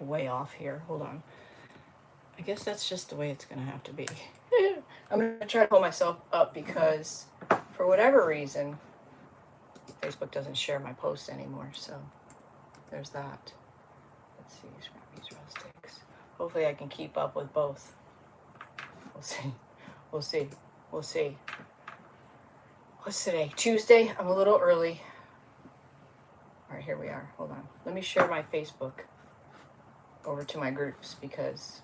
way off here. Hold on. I guess that's just the way it's going to have to be. I'm going to try to pull myself up because for whatever reason, Facebook doesn't share my posts anymore. So there's that. Let's see, Scrappy's Rustics. Hopefully I can keep up with both. We'll see. We'll see. We'll see. What's today? Tuesday. I'm a little early. All right, here we are. Hold on. Let me share my Facebook over to my groups because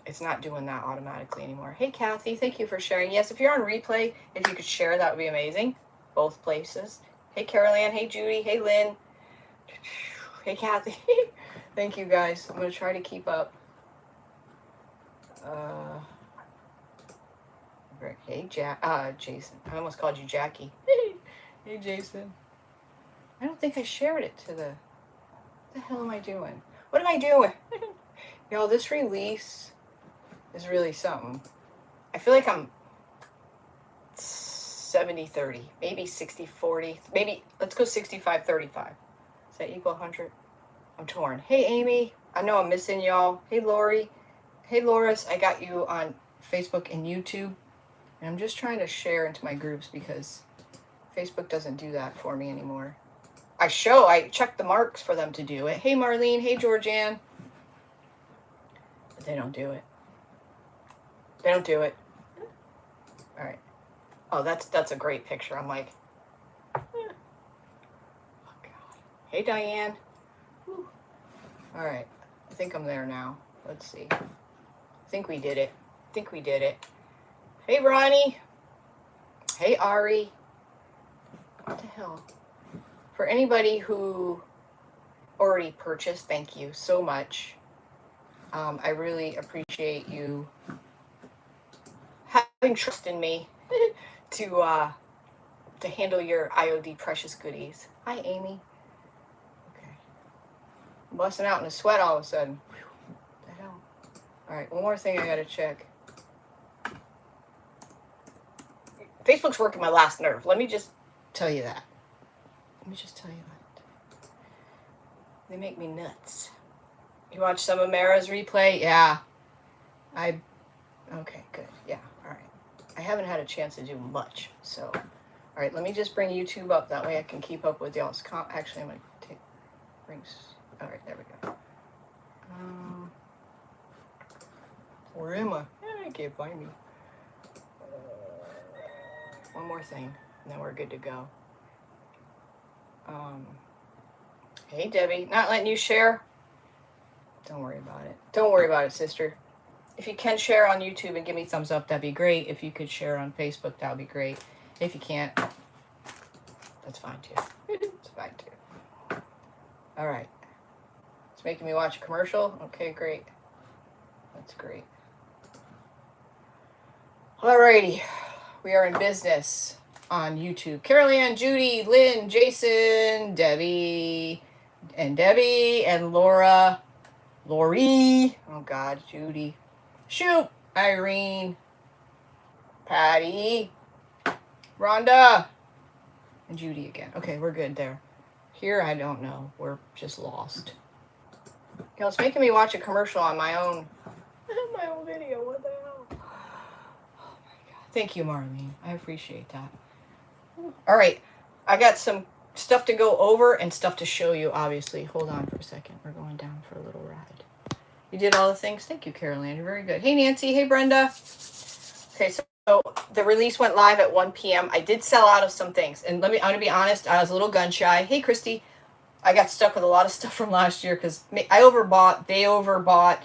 it's not doing that automatically anymore. Hey, Kathy, thank you for sharing. Yes, if you're on replay, if you could share, that would be amazing. Both places. Hey, Carol Ann. Hey, Judy. Hey, Lynn. Hey, Kathy. Thank you, guys. I'm going to try to keep up. Hey, Jason. I almost called you Jackie. Hey, Jason. I don't think I shared it to the... What the hell am I doing? What am I doing? Y'all, this release is really something. I feel like I'm 70-30, maybe 60-40, maybe, let's go 65-35. Does that equal 100? I'm torn. Hey, Amy. I know I'm missing y'all. Hey, Lori. Hey, Loris. I got you on Facebook and YouTube. And I'm just trying to share into my groups because Facebook doesn't do that for me anymore. I check the marks for them to do it. Hey, Marlene. Hey, Georgianne. But they don't do it. They don't do it. All right. Oh, that's a great picture. I'm like, oh, God. Hey, Diane. Whew. All right. I think I'm there now. Let's see. I think we did it. Hey, Ronnie. Hey, Ari. What the hell? For anybody who already purchased, thank you so much. I really appreciate you having trust in me to handle your IOD precious goodies. Hi, Amy. Okay. I'm busting out in a sweat all of a sudden. What the hell? All right, one more thing I gotta check. Facebook's working my last nerve. Let me just tell you that. They make me nuts. You watch some of Mara's replay? Yeah. Okay, good. Yeah, all right. I haven't had a chance to do much, so. All right, let me just bring YouTube up. That way I can keep up with y'all's Actually, I'm going to all right, there we go. Where am I? I can't find me. One more thing, and then we're good to go. Hey, Debbie. Not letting you share? Don't worry about it. Don't worry about it, sister. If you can share on YouTube and give me a thumbs up, that'd be great. If you could share on Facebook, that would be great. If you can't, that's fine too. It's fine too. All right. It's making me watch a commercial? Okay, great. That's great. Alrighty. We are in business on YouTube. Carol Ann, Judy, Lynn, Jason, Debbie, and Laura. Lori. Oh, God, Judy. Shoot. Irene. Patty. Rhonda. And Judy again. Okay, we're good there. Here, I don't know. We're just lost. You know, it's making me watch a commercial on my own video. What the hell? Oh, my God. Thank you, Marlene. I appreciate that. All right. I got some stuff to go over and stuff to show you, obviously. Hold on for a second. We're going down for a little ride. You did all the things? Thank you, Carol Ann. You're very good. Hey, Nancy. Hey, Brenda. Okay, so the release went live at 1 p.m. I did sell out of some things. And I'm going to be honest, I was a little gun shy. Hey, Christy. I got stuck with a lot of stuff from last year because I overbought. They overbought.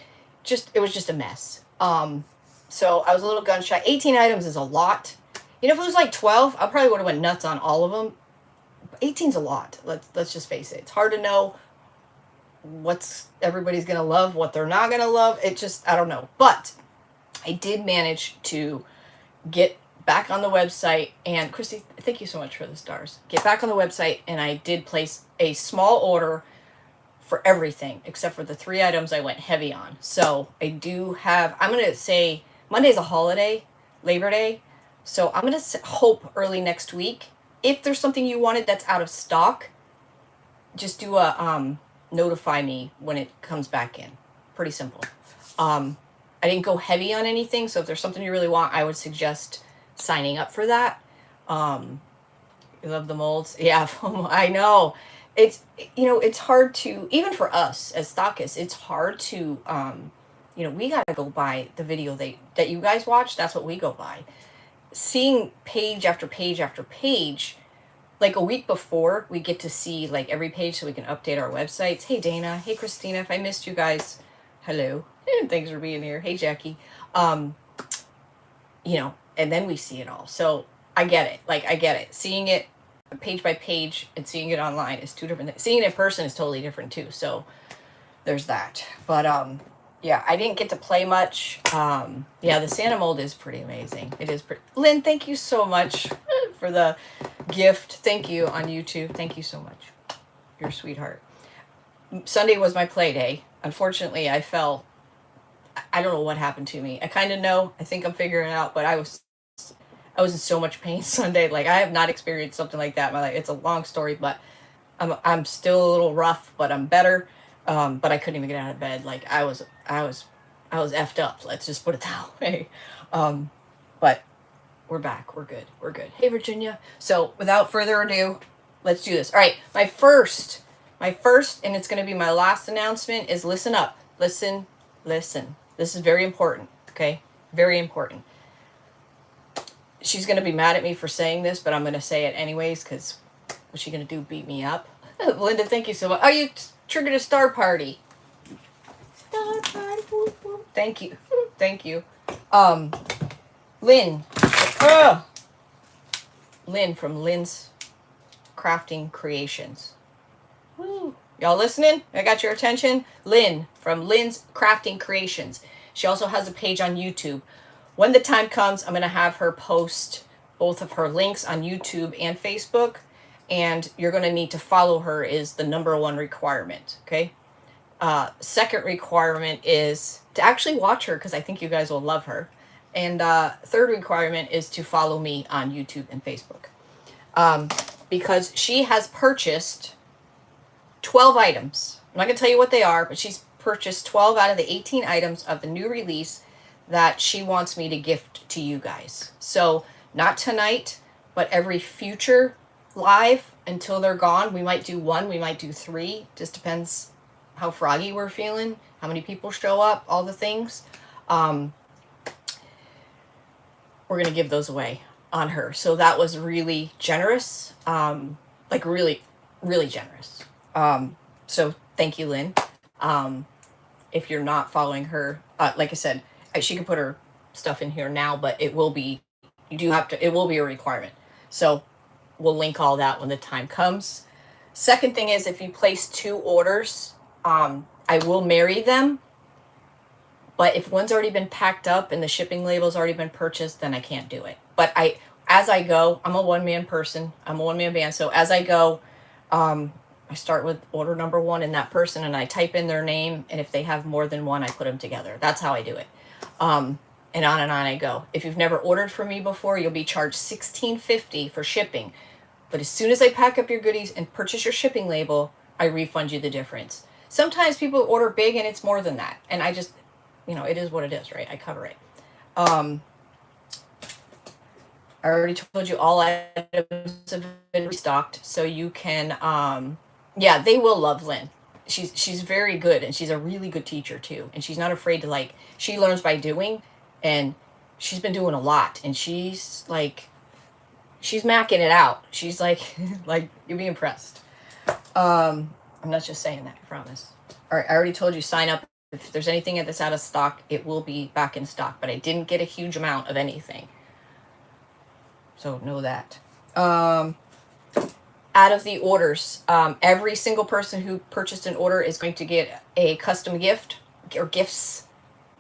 It was just a mess. So I was a little gun shy. 18 items is a lot. You know, if it was like 12, I probably would have went nuts on all of them. 18's a lot. Let's just face it. It's hard to know what's everybody's going to love, what they're not going to love. I don't know. But I did manage to get back on the website. And Christy, thank you so much for the stars. Get back on the website, and I did place a small order for everything except for the 3 items I went heavy on. So I do have, I'm going to say Monday's a holiday, Labor Day. So I'm going to hope early next week. If there's something you wanted that's out of stock, just do a notify me when it comes back in. Pretty simple. I didn't go heavy on anything, so if there's something you really want, I would suggest signing up for that. You love the molds? Yeah, I know. It's, it's hard to, even for us as stockists, it's hard to, we got to go by the video that you guys watch. That's what we go by. Seeing page after page after page, like a week before, we get to see like every page so we can update our websites. Hey, Dana. Hey, Christina. If I missed you guys, hello. Thanks for being here. Hey, Jackie. And then we see it all. So I get it. Like, I get it. Seeing it page by page and seeing it online is two different things. Seeing it in person is totally different too. So there's that. But, yeah, I didn't get to play much. Yeah, the Santa mold is pretty amazing. It is pretty. Lynn, thank you so much for the gift. Thank you on YouTube. Thank you so much. You're a sweetheart. Sunday was my play day. Unfortunately, I fell. I don't know what happened to me. I kind of know. I think I'm figuring it out, but I was in so much pain Sunday. Like, I have not experienced something like that in my life. It's a long story, but I'm still a little rough, but I'm better. But I couldn't even get out of bed. Like, I was effed up. Let's just put it that way. But we're back. We're good. We're good. Hey, Virginia. So without further ado, let's do this. All right. My first, and it's going to be my last announcement is listen up. Listen. This is very important. Okay. Very important. She's going to be mad at me for saying this, but I'm going to say it anyways, because what's she going to do? Beat me up? Linda, thank you so much. Oh, you triggered a star party. Star party. Whoop, whoop. Thank you. Thank you. Lynn. Lynn from Lynn's Crafting Creations. Woo. Y'all listening? I got your attention? Lynn from Lynn's Crafting Creations. She also has a page on YouTube. When the time comes, I'm going to have her post both of her links on YouTube and Facebook. And you're going to need to follow her is the #1 requirement. Okay. Second requirement is to actually watch her because I think you guys will love her. And third requirement is to follow me on YouTube and Facebook. Because she has purchased 12 items. I'm not going to tell you what they are, but she's purchased 12 out of the 18 items of the new release that she wants me to gift to you guys. So not tonight, but every future live until they're gone. We might do 1, we might do 3. Just depends how froggy we're feeling, how many people show up, all the things. We're going to give those away on her. So that was really generous. Like really, really generous. So thank you, Lynn. If you're not following her, like I said, she can put her stuff in here now, but it will be, it will be a requirement. So we'll link all that when the time comes. Second thing is, if you place 2 orders, I will marry them. But if one's already been packed up and the shipping label's already been purchased, then I can't do it. But as I go, I'm a one-man person. I'm a one-man band. So as I go, I start with order #1 and that person, and I type in their name. And if they have more than one, I put them together. That's how I do it. And on I go. If you've never ordered from me before, you'll be charged $16.50 for shipping. But as soon as I pack up your goodies and purchase your shipping label, I refund you the difference. Sometimes people order big and it's more than that. And I just, it is what it is, right? I cover it. I already told you all items have been restocked. So you can, yeah, they will love Lynn. She's very good, and she's a really good teacher too. And she's not afraid to, she learns by doing, and she's been doing a lot. And she's macking it out. She's you'll be impressed. I'm not just saying that, I promise. All right, I already told you, sign up. If there's anything that's out of stock, it will be back in stock. But I didn't get a huge amount of anything. So know that. Out of the orders, every single person who purchased an order is going to get a custom gift or gifts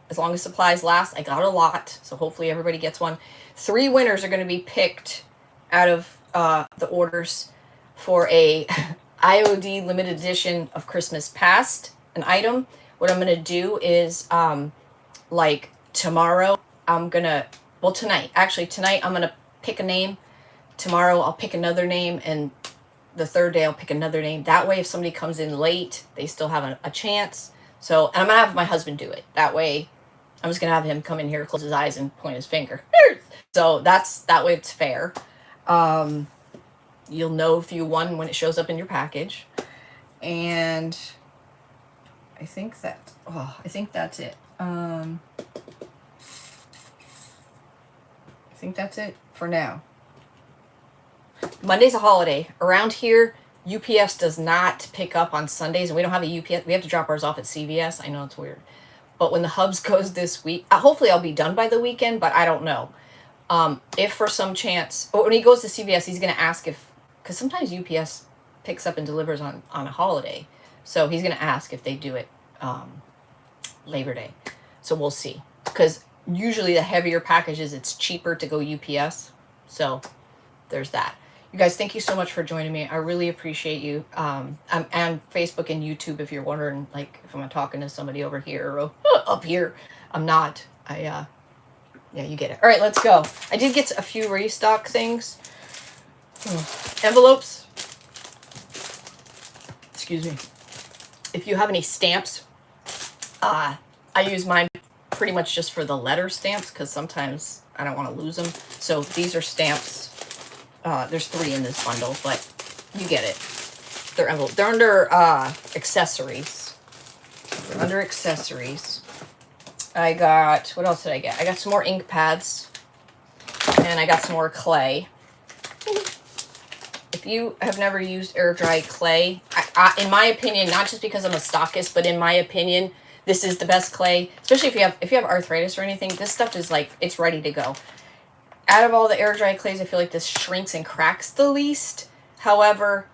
as long as supplies last. I got a lot, so hopefully everybody gets one. 3 winners are going to be picked out of the orders for a IOD limited edition of Christmas Past, an item. What I'm going to do is, tomorrow, tonight I'm going to pick a name. Tomorrow I'll pick another name, and the third day I'll pick another name. That way if somebody comes in late, they still have a chance. So, and I'm going to have my husband do it. That way, I'm just going to have him come in here, close his eyes, and point his finger. So that way it's fair. You'll know if you won when it shows up in your package. And I think that's it. I think that's it for now. Monday's a holiday. Around here, UPS does not pick up on Sundays, and we don't have a UPS. We have to drop ours off at CVS. I know it's weird. But when the hubs goes this week, hopefully I'll be done by the weekend, but I don't know. If for some chance, when he goes to CVS, he's going to ask because sometimes UPS picks up and delivers on a holiday. So he's going to ask if they do it Labor Day. So we'll see. Because usually the heavier packages, it's cheaper to go UPS. So there's that. You guys, thank you so much for joining me. I really appreciate you. And Facebook and YouTube, if you're wondering, like, if I'm talking to somebody over here or up here, I'm not. Yeah, you get it. All right, let's go. I did get a few restock things. Envelopes. Excuse me. If you have any stamps, I use mine pretty much just for the letter stamps because sometimes I don't want to lose them. So these are stamps. There's 3 in this bundle, but you get it. They're envelope. They're under accessories. They're under accessories. I got, what else did I get? I got some more ink pads, and I got some more clay. If you have never used air dry clay, in my opinion, not just because I'm a stockist, but in my opinion, this is the best clay. Especially if you have arthritis or anything, this stuff is like, it's ready to go. Out of all the air dry clays, I feel like this shrinks and cracks the least. However,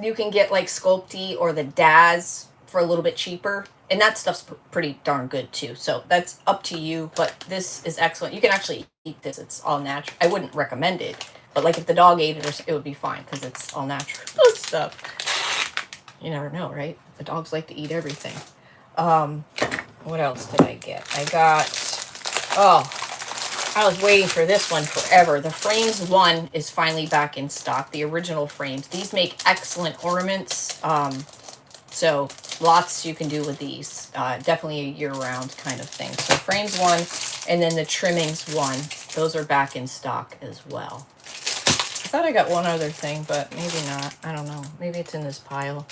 you can get like Sculpty or the Daz for a little bit cheaper. And that stuff's pretty darn good too. So that's up to you. But this is excellent. You can actually eat this. It's all natural. I wouldn't recommend it. But like if the dog ate it, it would be fine because it's all natural stuff. You never know, right? The dogs like to eat everything. What else did I get? I was waiting for this one forever. The Frames 1 is finally back in stock. The original frames. These make excellent ornaments. So lots you can do with these. Definitely a year-round kind of thing. So Frames 1 and then the Trimmings 1. Those are back in stock as well. I thought I got one other thing, but maybe not. I don't know. Maybe it's in this pile.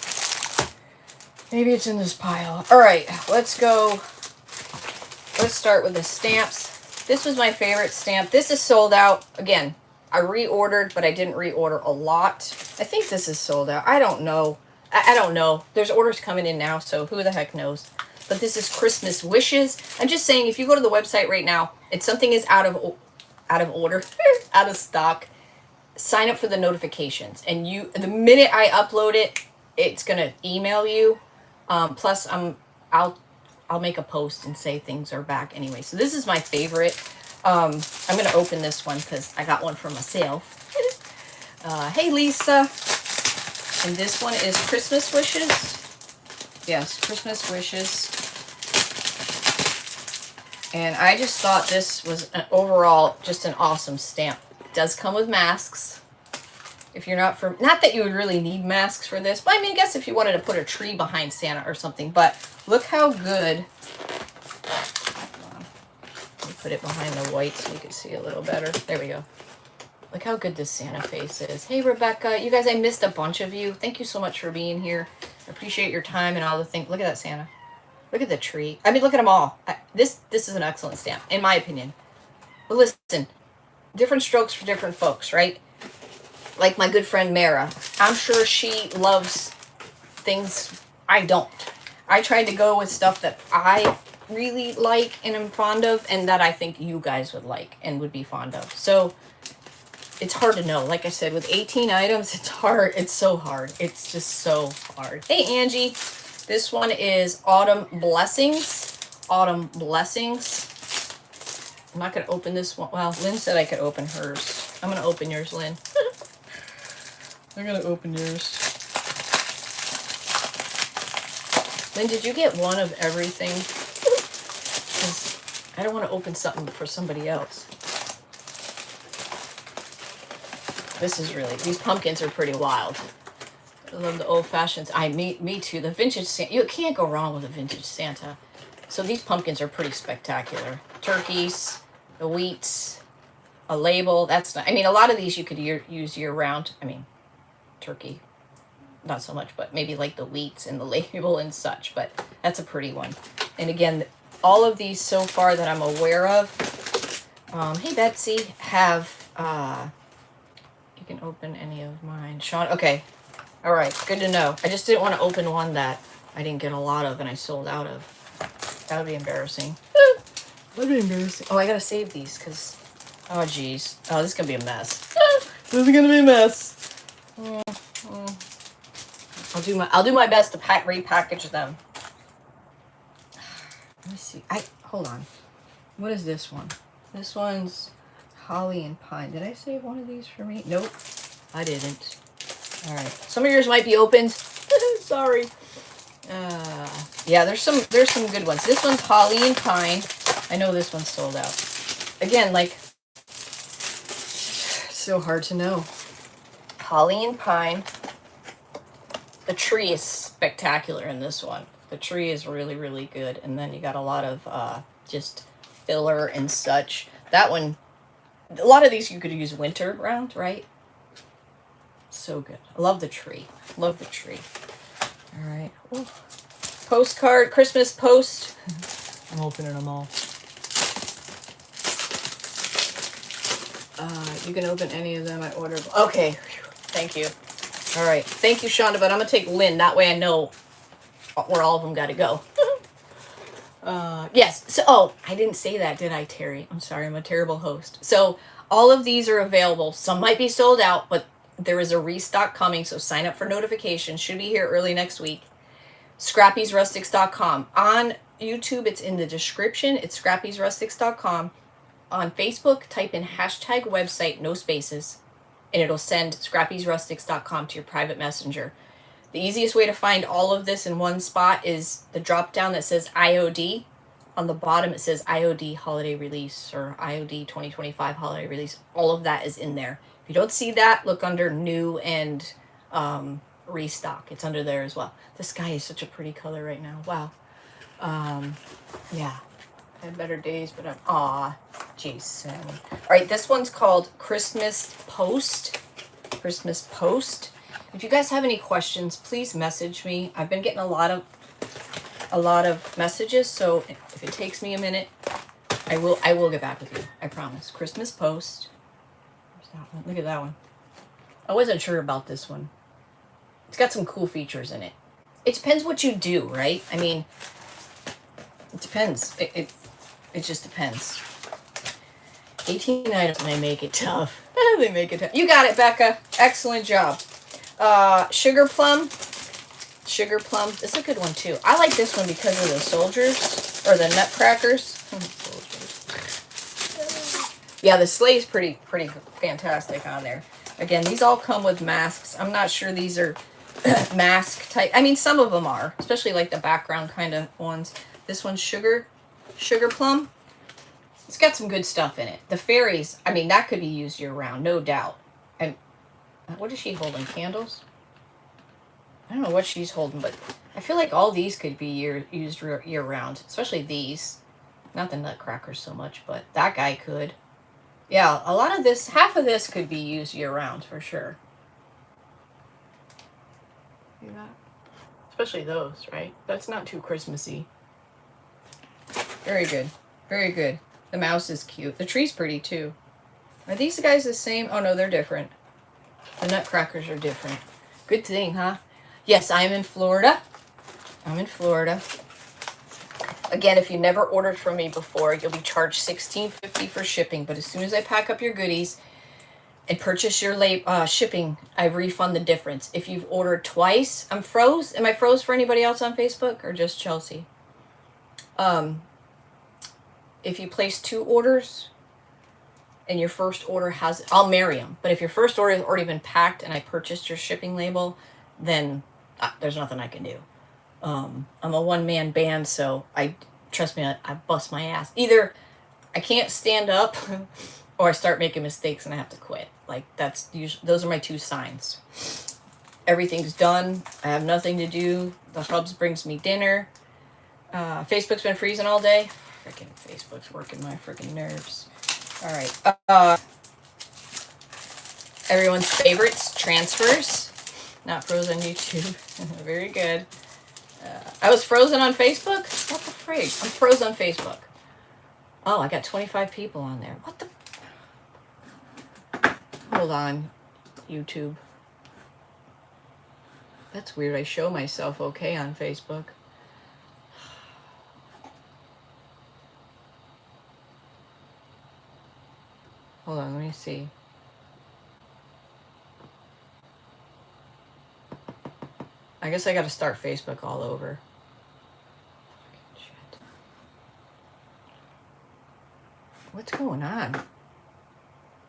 Maybe it's in this pile. All right, let's go. Let's start with the stamps. This was my favorite stamp. This is sold out. Again, I reordered, but I didn't reorder a lot. I think this is sold out. I don't know. I don't know. There's orders coming in now, so who the heck knows. But this is Christmas Wishes. I'm just saying, if you go to the website right now, if something is out of order, out of stock, sign up for the notifications. And the minute I upload it, it's gonna email you. Plus, I'll make a post and say things are back anyway. So this is my favorite. I'm going to open this one because I got one for myself. Hey, Lisa. And this one is Christmas Wishes. Yes, Christmas Wishes. And I just thought this was overall just an awesome stamp. It does come with masks. If you're not that you would really need masks for this, but I mean, I guess if you wanted to put a tree behind Santa or something, but look how good. Let me put it behind the white so you can see a little better. There we go. Look how good this Santa face is. Hey, Rebecca. You guys, I missed a bunch of you. Thank you so much for being here. I appreciate your time and all the things. Look at that Santa. Look at the tree. I mean, look at them all. This is an excellent stamp, in my opinion. But listen, different strokes for different folks, right? Like my good friend Mara. I'm sure she loves things I don't. I tried to go with stuff that I really like and am fond of and that I think you guys would like and would be fond of. So it's hard to know. Like I said, with 18 items, it's hard. It's so hard. It's just so hard. Hey, Angie. This one is Autumn Blessings. Autumn Blessings. I'm not going to open this one. Well, Lynn said I could open hers. I'm going to open yours, Lynn. I'm going to open yours. Lynn, did you get one of everything? Because I don't want to open something for somebody else. This is really, these pumpkins are pretty wild. I love the old fashions. Me too. The vintage Santa, you can't go wrong with a vintage Santa. So these pumpkins are pretty spectacular. Turkeys, the wheats, a label. That's not, I mean, a lot of these you could use year round. I mean, turkey, not so much, but maybe like the wheats and the label and such. But that's a pretty one. And again, all of these so far that I'm aware of, hey Betsy, have, you can open any of mine. Sean, okay. All right, good to know. I just didn't want to open one that I didn't get a lot of and I sold out of. That would be embarrassing. That'd be embarrassing. Oh, I gotta save these because, oh geez. Oh, this is gonna be a mess. This is gonna be a mess. I'll do my best to repackage them. Let me see. Hold on. What is this one? This one's holly and pine. Did I save one of these for me? Nope, I didn't. All right. Some of yours might be opened. Sorry. Yeah, there's some good ones. This one's holly and pine. I know this one's sold out. Again, like, it's so hard to know. Holly and pine. The tree is spectacular in this one. The tree is really, really good. And then you got a lot of just filler and such. That one, a lot of these you could use winter round, right? So good. I love the tree. Love the tree. All right. Ooh. Postcard, Christmas post. I'm opening them all. You can open any of them I ordered. Okay. Thank you. All right. Thank you, Shonda, but I'm going to take Lynn. That way I know where all of them got to go. Yes. So, oh, I didn't say that, did I, Terry? I'm sorry. I'm a terrible host. So all of these are available. Some might be sold out, but there is a restock coming, so sign up for notifications. Should be here early next week. Scrappy'sRustics.com. On YouTube, it's in the description. It's Scrappy'sRustics.com. On Facebook, type in hashtag website, no spaces, and it'll send Scrappy'sRustics.com to your private messenger. The easiest way to find all of this in one spot is the drop down that says IOD. On the bottom, it says IOD holiday release or IOD 2025 holiday release. All of that is in there. If you don't see that, look under new and restock. It's under there as well. The sky is such a pretty color right now. Wow. Yeah. I had better days, but Jason. All right, this one's called Christmas Post. Christmas Post. If you guys have any questions, please message me. I've been getting a lot of messages, so if it takes me a minute, I will get back with you. I promise. Christmas Post. There's that one. Look at that one. I wasn't sure about this one. It's got some cool features in it. It depends what you do, right? I mean, it depends. It just depends. 18 items, and they make it tough. They make it tough. You got it, Becca. Excellent job. Sugar plum. Sugar plum. This is a good one, too. I like this one because of the soldiers, or the nutcrackers. Yeah, the sleigh's pretty fantastic on there. Again, these all come with masks. I'm not sure these are mask type. I mean, some of them are, especially like the background kind of ones. This one's sugar plum. It's got some good stuff in it. The fairies, I mean, that could be used year round, no doubt. And what is she holding? Candles? I don't know what she's holding, but I feel like all these could be used year round, especially these. Not the nutcrackers so much, but that guy could. Yeah, a lot of this, half of this could be used year round for sure. See that? Especially those, right? That's not too Christmassy. Very good. Very good. The mouse is cute. The tree's pretty too. Are these guys the same? Oh no, they're different. The nutcrackers are different. Good thing, huh? Yes, I'm in Florida. I'm in Florida. Again, if you never ordered from me before, you'll be charged $16.50 for shipping. But as soon as I pack up your goodies and purchase your shipping, I refund the difference. If you've ordered twice, I'm froze. Am I froze for anybody else on Facebook or just Chelsea? If you place 2 orders and your first order has, I'll marry them. But if your first order has already been packed and I purchased your shipping label, then there's nothing I can do. I'm a one-man band, so trust me, I bust my ass. Either I can't stand up or I start making mistakes and I have to quit. Like, that's usually, those are my two signs. Everything's done. I have nothing to do. The Hubs brings me dinner. Facebook's been freezing all day. Freaking Facebook's working my freaking nerves. All right. Everyone's favorites, transfers. Not frozen YouTube. Very good. I was frozen on Facebook? What the frig? I'm frozen on Facebook. Oh, I got 25 people on there. What the? Hold on, YouTube. That's weird. I show myself okay on Facebook. Hold on, let me see. I guess I gotta start Facebook all over. Shit. What's going on? It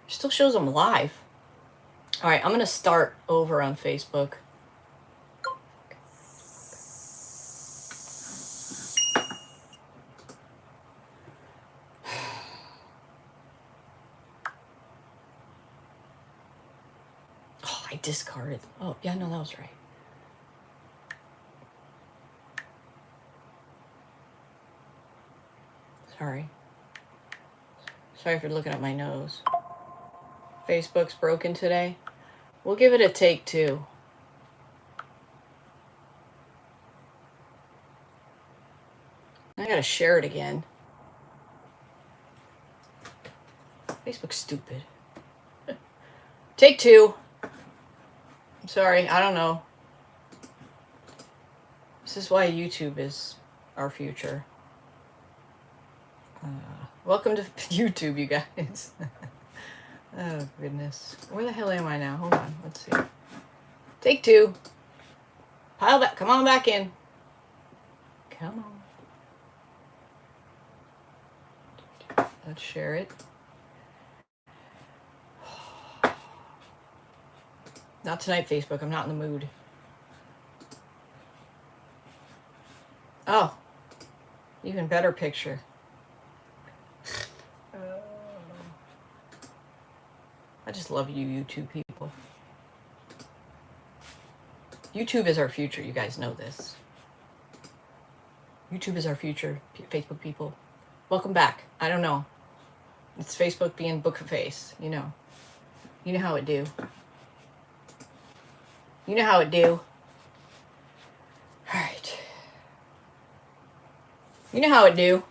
still shows them live. All right, I'm gonna start over on Facebook. Oh, I discarded. Oh, yeah, no, that was right. Sorry. Sorry for looking at my nose. Facebook's broken today. We'll give it a take 2. I gotta share it again. Facebook's stupid. Take 2. I'm sorry, I don't know. This is why YouTube is our future. Welcome to YouTube, you guys. Oh, goodness. Where the hell am I now? Hold on. Let's see. Take 2. Pile back. Come on back in. Come on. Let's share it. Not tonight, Facebook. I'm not in the mood. Oh. Even better picture. I just love you, YouTube people. YouTube is our future. You guys know this. YouTube is our future, Facebook people. Welcome back. I don't know. It's Facebook being book of face. You know. You know how it do. You know how it do. All right. You know how it do.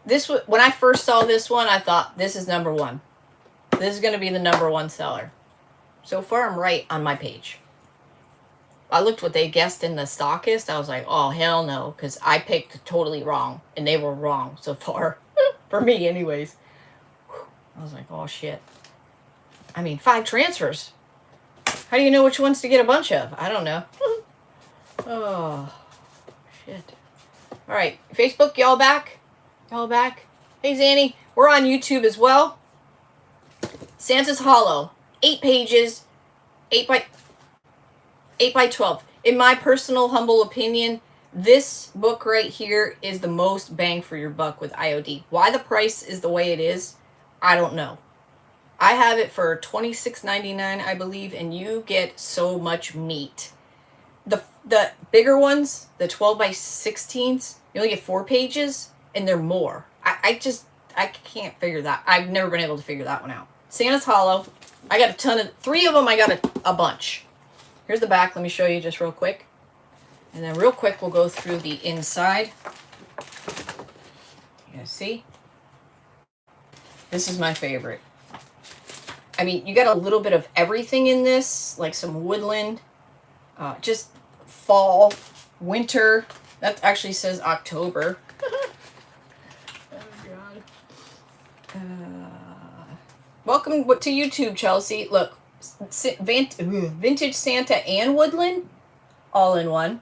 This, when I first saw this one, I thought, this is number 1. This is going to be the number 1 seller. So far, I'm right on my page. I looked what they guessed in the stockist. I was like, oh, hell no, because I picked totally wrong, and they were wrong so far. For me, anyways. I was like, oh, shit. I mean, 5 transfers. How do you know which ones to get a bunch of? I don't know. Oh, shit. All right, Facebook, y'all back? Y'all back? Hey, Zanny. We're on YouTube as well. Santa's Hollow. 8 pages. 8 by 12. In my personal humble opinion, this book right here is the most bang for your buck with IOD. Why the price is the way it is, I don't know. I have it for $26.99, I believe, and you get so much meat. The bigger ones, the 12 by 16s, you only get 4 pages, and they're more. I can't figure that. I've never been able to figure that one out. Santa's Hollow. I got a ton of, 3 of them I got a bunch. Here's the back. Let me show you just real quick. And then real quick, we'll go through the inside. You guys see? This is my favorite. I mean, you got a little bit of everything in this, like some woodland, just fall, winter. That actually says October. Oh, God. Welcome to YouTube, Chelsea. Look, Vintage Santa and Woodland, all in one.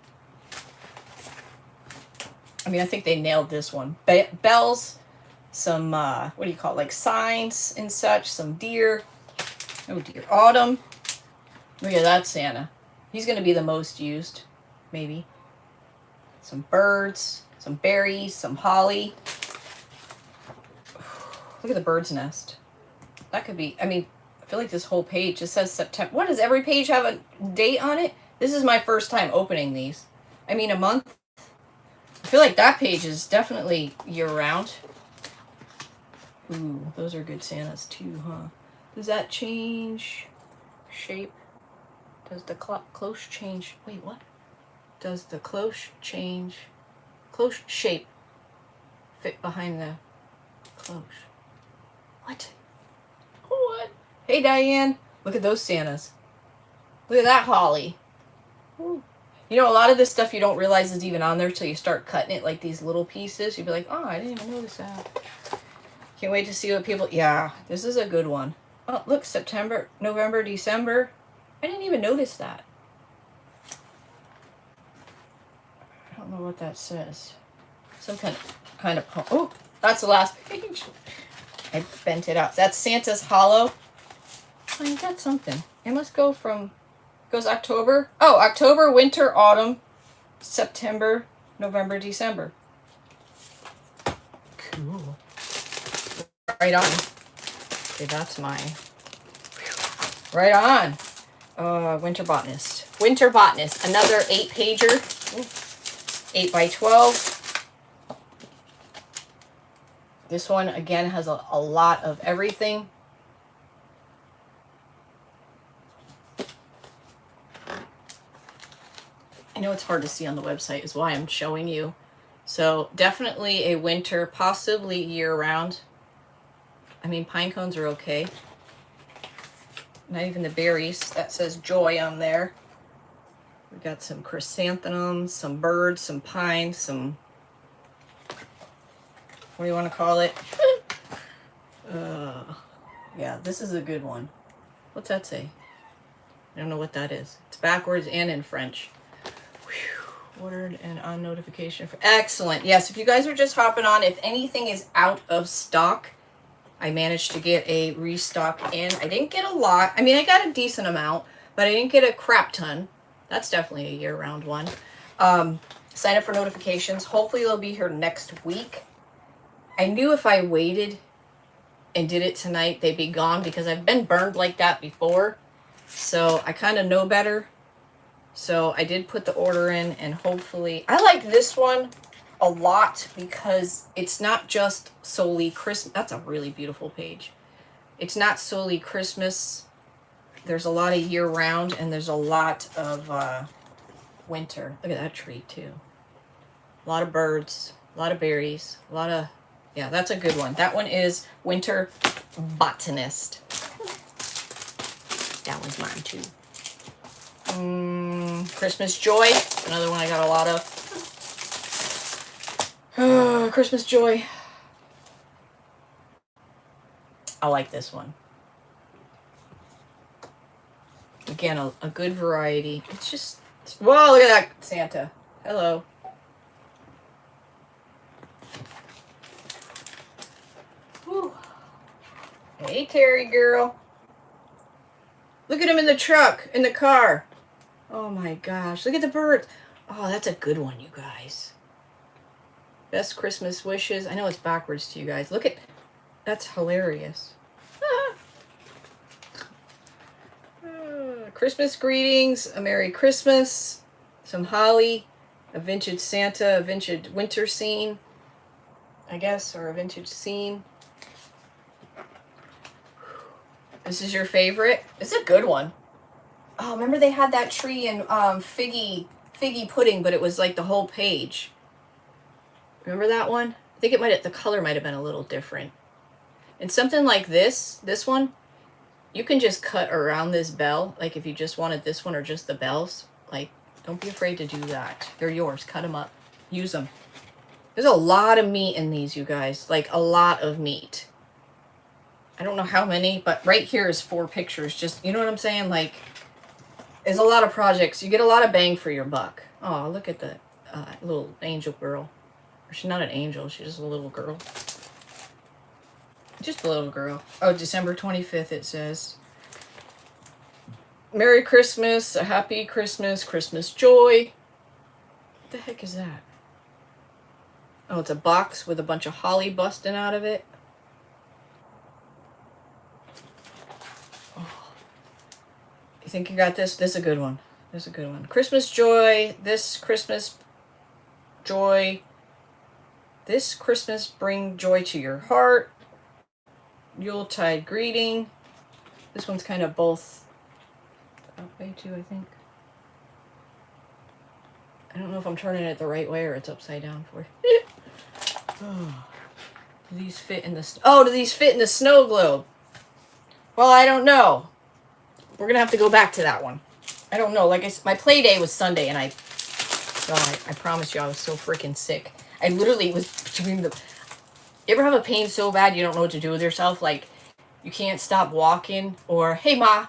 I mean, I think they nailed this one. Bells, some, what do you call it, like signs and such, some deer. Oh dear, autumn. Look at that Santa. He's going to be the most used, maybe. Some birds, some berries, some holly. Look at the bird's nest. That could be, I mean, I feel like this whole page just says September. What, does every page have a date on it? This is my first time opening these. I mean, a month. I feel like that page is definitely year-round. Ooh, those are good Santas too, huh? Does that change shape? Does the cloche change? Wait, what? Does the cloche change? Cloche shape fit behind the cloche? What? What? Hey, Diane. Look at those Santas. Look at that holly. Ooh. You know, a lot of this stuff you don't realize is even on there till you start cutting it like these little pieces. You'd be like, oh, I didn't even notice that. Can't wait to see what people... Yeah, this is a good one. Oh, look, September, November, December. I didn't even notice that. I don't know what that says. Some kind of poem. Oh, that's the last page. I bent it out. That's Santa's Hollow. I got something. It must go from... Goes October. Oh, October, winter, autumn, September, November, December. Cool. Right on. Okay, that's mine. Right on. Winter Botanist. Winter Botanist. Another 8-pager. 8 by 12. This one, again, has a lot of everything. I know it's hard to see on the website, is why I'm showing you. So definitely a winter, possibly year-round. I mean, pine cones are okay. Not even the berries. That says joy on there. We got some chrysanthemums, some birds, some pines, some... What do you want to call it? Yeah, this is a good one. What's that say? I don't know what that is. It's backwards and in French. Ordered and on notification for... Excellent. Yes, if you guys are just hopping on, if anything is out of stock, I managed to get a restock in. I didn't get a lot. I mean, I got a decent amount, but I didn't get a crap ton. That's definitely a year-round one. Sign up for notifications. Hopefully they'll be here next week. I knew if I waited and did it tonight, they'd be gone because I've been burned like that before. So I kind of know better. So I did put the order in, and hopefully... I like this one a lot because it's not just solely Christmas. That's a really beautiful page. It's not solely Christmas. There's a lot of year-round, and there's a lot of winter. Look at that tree, too. A lot of birds, a lot of berries, a lot of... Yeah, that's a good one. That one is Winter Botanist. That one's mine, too. Christmas Joy, another one I got a lot of. Christmas Joy. I like this one. Again, a good variety. It's just, whoa, look at that Santa. Hello. Whew. Hey, Terry girl. Look at him in the truck, in the car. Oh my gosh, look at the birds. Oh, that's a good one, you guys. Best Christmas wishes. I know it's backwards to you guys. Look at, that's hilarious. Christmas greetings, a Merry Christmas, some holly, a vintage Santa, a vintage winter scene, I guess, or a vintage scene. This is your favorite? It's a good one. Oh, remember they had that tree in figgy pudding, but it was like the whole page. Remember that one? I think it might have, the color might have been a little different. And something like this one, you can just cut around this bell. Like if you just wanted this one or just the bells, like don't be afraid to do that. They're yours. Cut them up. Use them. There's a lot of meat in these, you guys. Like a lot of meat. I don't know how many, but right here is 4 pictures. Just, you know what I'm saying? Like, there's a lot of projects. You get a lot of bang for your buck. Oh, look at the little angel girl. Or she's not an angel. She's just a little girl. Just a little girl. Oh, December 25th, it says. Merry Christmas, a happy Christmas, Christmas joy. What the heck is that? Oh, it's a box with a bunch of holly busting out of it. You think you got this? This is a good one. This is a good one. Christmas joy. This Christmas joy. This Christmas bring joy to your heart. Yuletide greeting. This one's kind of both that way too, I think. I don't know if I'm turning it the right way or it's upside down for you. Oh. Do these fit in the... do these fit in the snow globe? Well, I don't know. We're going to have to go back to that one. I don't know. Like I said, my play day was Sunday, and I promise you I was so freaking sick. I literally was between the... You ever have a pain so bad you don't know what to do with yourself? Like, you can't stop walking, or, hey, Ma,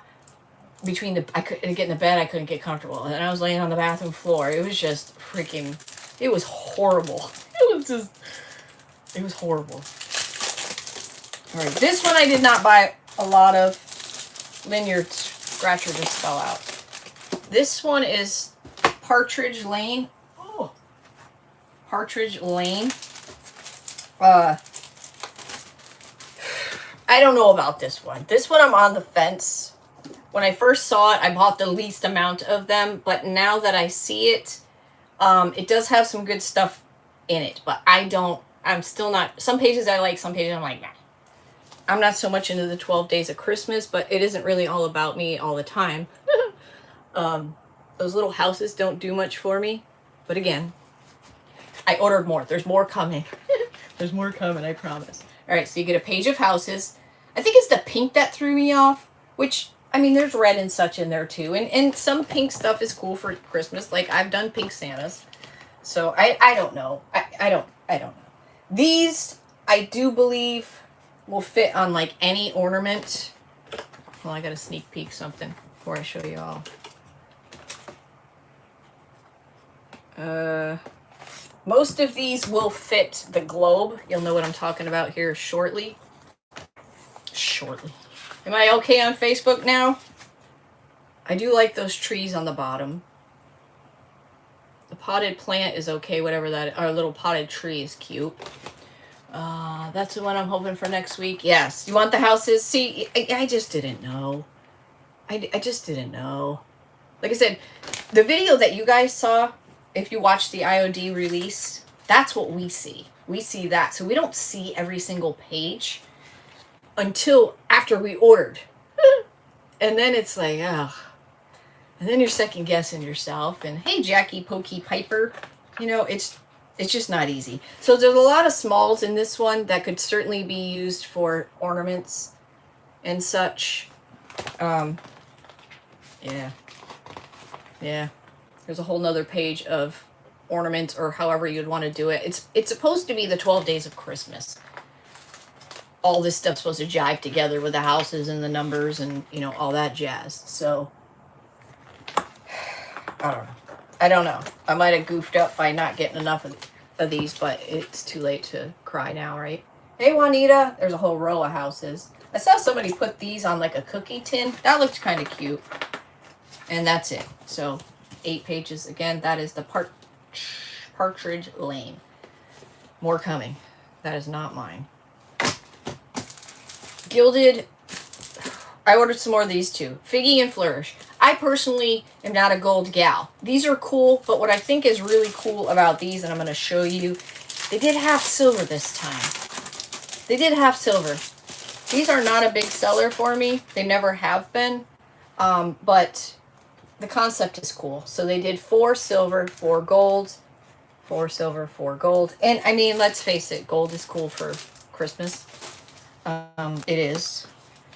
I couldn't get in the bed, I couldn't get comfortable. And I was laying on the bathroom floor. It was just freaking... It was horrible. It was horrible. Alright, this one I did not buy a lot of. Linear scratcher just fell out. This one is Partridge Lane. Oh, Partridge Lane. I don't know about this one. This one I'm on the fence. When I first saw it, I bought the least amount of them, but now that I see it, it does have some good stuff in it, but I'm still not, some pages I like, some pages I'm like, nah. I'm not so much into the 12 Days of Christmas, but it isn't really all about me all the time. Those little houses don't do much for me. But again, I ordered more. There's more coming. There's more coming, I promise. Alright, so you get a page of houses. I think it's the pink that threw me off, which, I mean, there's red and such in there too. And some pink stuff is cool for Christmas. Like, I've done pink Santas. So, I don't know. I don't know. These, I do believe, will fit on like any ornament. Well, I gotta sneak peek something before I show you all. Most of these will fit the globe. You'll know what I'm talking about here shortly. Am I okay on Facebook now? I do like those trees on the bottom. The potted plant is okay, whatever that, our little potted tree is cute. That's the one I'm hoping for next week. Yes. You want the houses? See, I just didn't know. I just didn't know. Like I said, the video that you guys saw, if you watch the IOD release, that's what we see. We see that. So we don't see every single page until after we ordered. And then it's like, ugh. And then you're second guessing yourself. And hey, Jackie Pokey Piper, you know, it's just not easy. So there's a lot of smalls in this one that could certainly be used for ornaments and such. Yeah. There's a whole nother page of ornaments or however you'd want to do it. It's supposed to be the 12 Days of Christmas. All this stuff's supposed to jive together with the houses and the numbers and, you know, all that jazz. So, I don't know. I might have goofed up by not getting enough of these, but it's too late to cry now, right? Hey, Juanita. There's a whole row of houses. I saw somebody put these on like a cookie tin. That looks kind of cute. And that's it. So, 8 pages. Again, that is the Partridge Lane. More coming. That is not mine. Gilded. I ordered some more of these too. Figgy and Flourish. I personally am not a gold gal. These are cool, but what I think is really cool about these, and I'm going to show you, they did have silver this time. They did have silver. These are not a big seller for me. They never have been. But the concept is cool. So they did 4 silver, 4 gold. 4 silver, 4 gold. And I mean, let's face it, gold is cool for Christmas. It is.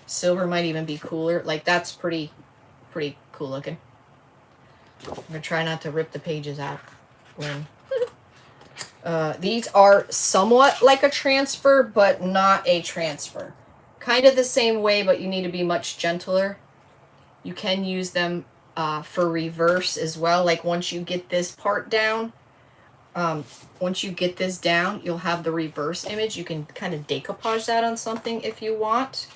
Silver might even be cooler. Like, that's pretty cool looking. I'm going to try not to rip the pages out. These are somewhat like a transfer, but not a transfer. Kind of the same way, but you need to be much gentler. You can use them for reverse as well. Like, once you get this part down, you'll have the reverse image. You can kind of decoupage that on something if you want.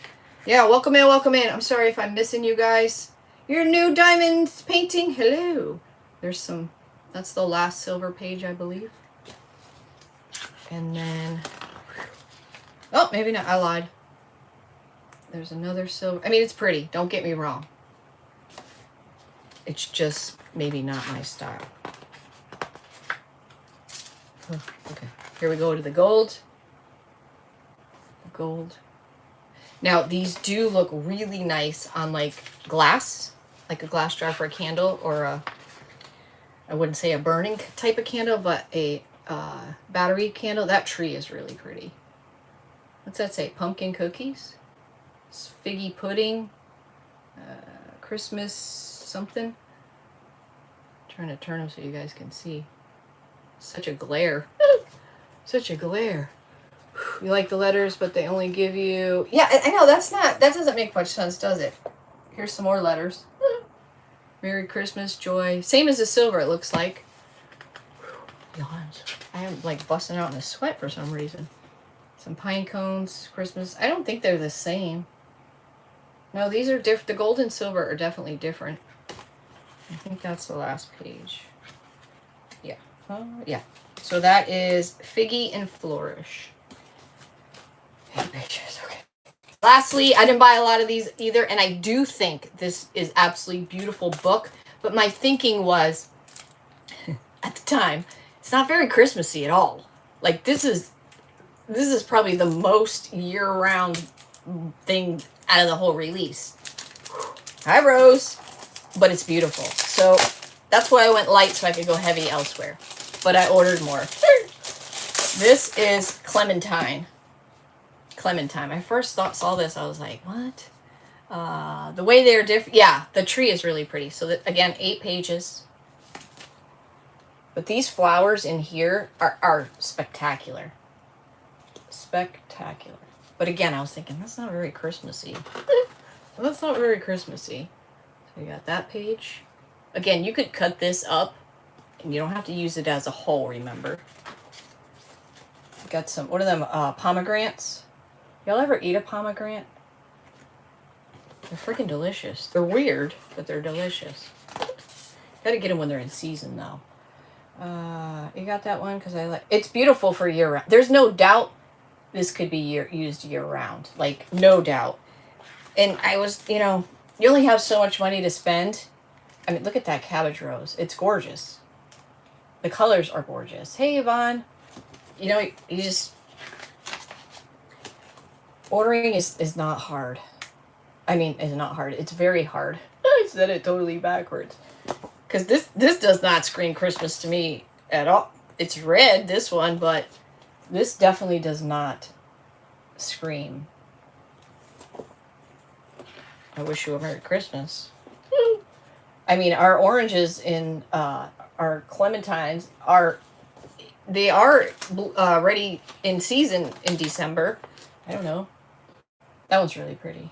Yeah, welcome in, welcome in. I'm sorry if I'm missing you guys. Your new diamond painting. Hello. There's some, that's the last silver page, I believe. And then, oh, maybe not. I lied. There's another silver. I mean, it's pretty. Don't get me wrong. It's just maybe not my style. Oh, okay, here we go to the gold. Gold. Now these do look really nice on like glass, like a glass jar for a candle, or a, I wouldn't say a burning type of candle, but a battery candle. That tree is really pretty. What's that say? Pumpkin cookies, figgy pudding, Christmas something. I'm trying to turn them so you guys can see. Such a glare. Such a glare. You like the letters, but they only give you... Yeah, I know, that doesn't make much sense, does it? Here's some more letters. Merry Christmas, joy. Same as the silver, it looks like. I am like busting out in a sweat for some reason. Some pine cones, Christmas. I don't think they're the same. No, these are different. The gold and silver are definitely different. I think that's the last page. Yeah. Yeah. So that is Figgy and Flourish. 8 pages, okay. Lastly, I didn't buy a lot of these either, and I do think this is absolutely beautiful book, but my thinking was, at the time, it's not very Christmassy at all. Like, this is probably the most year-round thing out of the whole release. Hi, Rose. But it's beautiful. So that's why I went light, so I could go heavy elsewhere. But I ordered more. This is Clementine. Clementine. I first saw this, I was like, what? The way they're different. Yeah, the tree is really pretty. So again, 8 pages. But these flowers in here are spectacular. Spectacular. But again, I was thinking, that's not very Christmassy. That's not very Christmassy. So you got that page. Again, you could cut this up, and you don't have to use it as a whole, remember. Got some, what are them, pomegranates? Y'all ever eat a pomegranate? They're freaking delicious. They're weird, but they're delicious. Gotta get them when they're in season, though. You got that one? Because I like... It's beautiful for year-round. There's no doubt this could be used year-round. Like, no doubt. And I was, you know, you only have so much money to spend. I mean, look at that cabbage rose. It's gorgeous. The colors are gorgeous. Hey, Yvonne. You know, you just... Ordering is not hard. I mean, it's not hard. It's very hard. I said it totally backwards. Because this does not scream Christmas to me at all. It's red, this one, but this definitely does not scream. I wish you a Merry Christmas. I mean, our oranges in our clementines are ready in season in December. I don't know. That one's really pretty.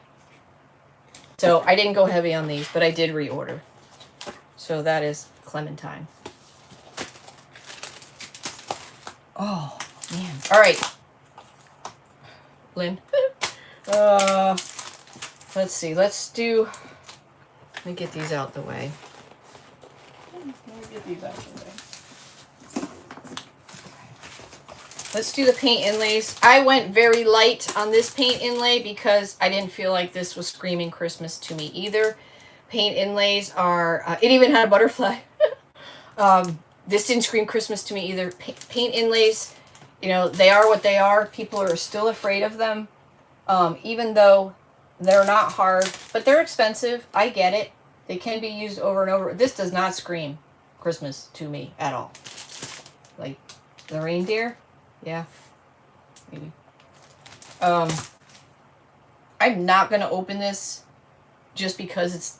So I didn't go heavy on these, but I did reorder. So that is Clementine. Oh, man. All right. Lynn. Let's see. Let me get these out the way. Let's do the paint inlays. I went very light on this paint inlay because I didn't feel like this was screaming Christmas to me either. Paint inlays are... it even had a butterfly. This didn't scream Christmas to me either. Paint inlays, you know, they are what they are. People are still afraid of them. Even though they're not hard. But they're expensive. I get it. They can be used over and over. This does not scream Christmas to me at all. Like the reindeer... Yeah, maybe. I'm not going to open this just because it's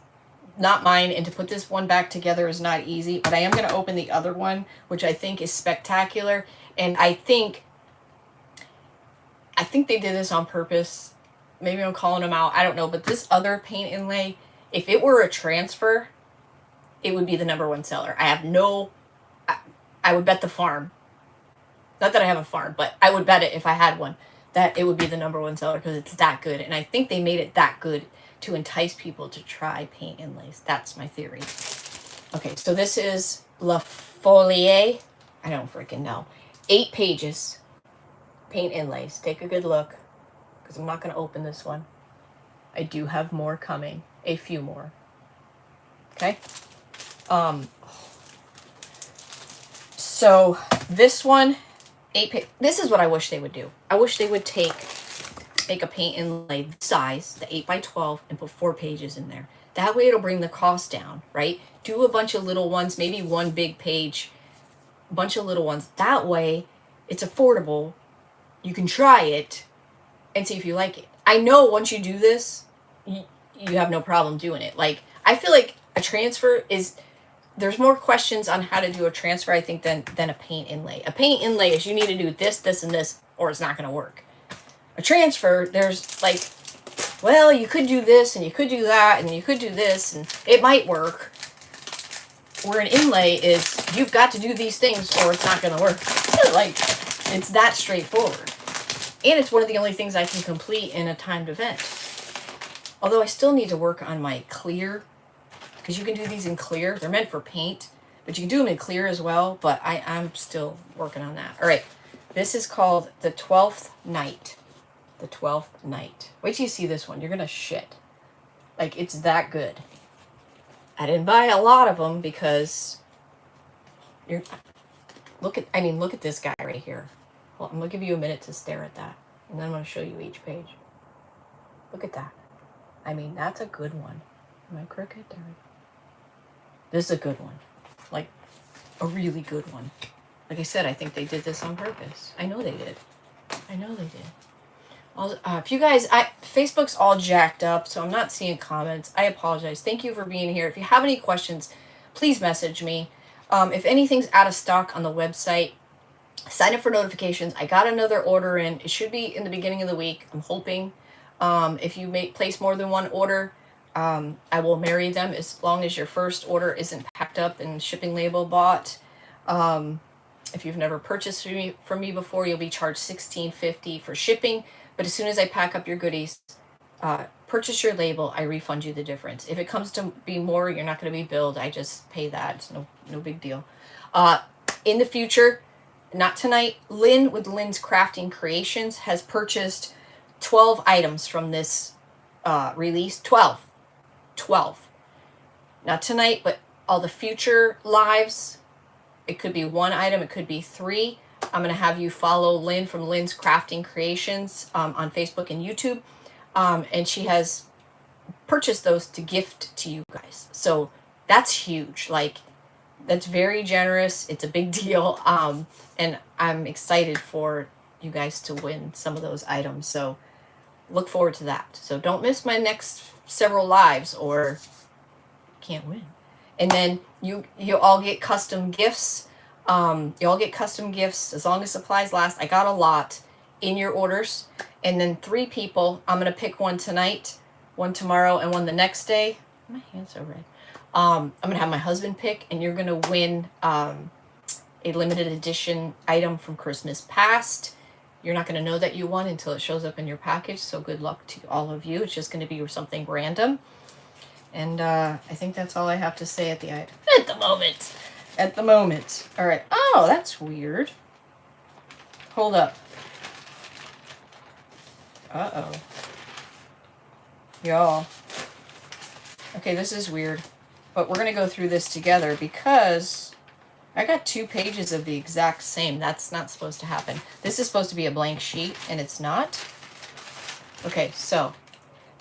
not mine, and to put this one back together is not easy, but I am going to open the other one, which I think is spectacular, and I think they did this on purpose. Maybe I'm calling them out. I don't know, but this other paint inlay, if it were a transfer, it would be the #1 seller. I would bet the farm. Not that I have a farm, but I would bet it if I had one, that it would be the #1 seller because it's that good. And I think they made it that good to entice people to try paint inlays. That's my theory. Okay, so this is La Folie. I don't freaking know. 8 pages. Paint inlays. Take a good look because I'm not going to open this one. I do have more coming. A few more. Okay? So this one, 8 this is what I wish they would do. I wish they would make a paint inlay size, the 8x12, and put 4 pages in there. That way it'll bring the cost down, right? Do a bunch of little ones, maybe one big page, a bunch of little ones. That way it's affordable. You can try it and see if you like it. I know once you do this, you have no problem doing it. Like, I feel like a transfer is, there's more questions on how to do a transfer, I think, than a paint inlay. A paint inlay is you need to do this, this, and this, or it's not going to work. A transfer, there's like, well, you could do this, and you could do that, and you could do this, and it might work. Where an inlay is, you've got to do these things, or it's not going to work. Like, it's that straightforward. And it's one of the only things I can complete in a timed event. Although I still need to work on my clear, because you can do these in clear. They're meant for paint, but you can do them in clear as well, but I'm still working on that. All right, this is called The 12th Night. The 12th Night. Wait till you see this one. You're going to shit. Like, it's that good. I didn't buy a lot of them because look at this guy right here. Well, I'm going to give you a minute to stare at that, and then I'm going to show you each page. Look at that. I mean, that's a good one. Am I crooked? There we go. This is a good one. Like, a really good one. Like I said, I think they did this on purpose. I know they did. I know they did. If you guys, Facebook's all jacked up, so I'm not seeing comments. I apologize. Thank you for being here. If you have any questions, please message me. If anything's out of stock on the website, sign up for notifications. I got another order in. It should be in the beginning of the week. I'm hoping. If you place more than one order, I will marry them as long as your first order isn't packed up and shipping label bought. If you've never purchased from me before, you'll be charged $16.50 for shipping. But as soon as I pack up your goodies, purchase your label, I refund you the difference. If it comes to be more, you're not going to be billed. I just pay that. It's no big deal. In the future, not tonight, Lynn with Lynn's Crafting Creations has purchased 12 items from this release. 12. Not tonight, but all the future lives. It could be 1 item. It could be 3. I'm going to have you follow Lynn from Lynn's Crafting Creations on Facebook and YouTube. And she has purchased those to gift to you guys. So that's huge. Like, that's very generous. It's a big deal. And I'm excited for you guys to win some of those items. So look forward to that. So don't miss my next several lives or can't win. And then you all get custom gifts. You all get custom gifts as long as supplies last. I got a lot in your orders. And then 3 people, I'm going to pick one tonight, one tomorrow, and one the next day. My hand's so red. I'm going to have my husband pick, and you're going to win a limited edition item from Christmas past. You're not going to know that you won until it shows up in your package, so good luck to all of you. It's just going to be something random. And I think that's all I have to say at the moment. At the moment. All right. Oh, that's weird. Hold up. Uh-oh. Y'all. Okay, this is weird. But we're going to go through this together because I got 2 pages of the exact same. That's not supposed to happen. This is supposed to be a blank sheet, and it's not. Okay, so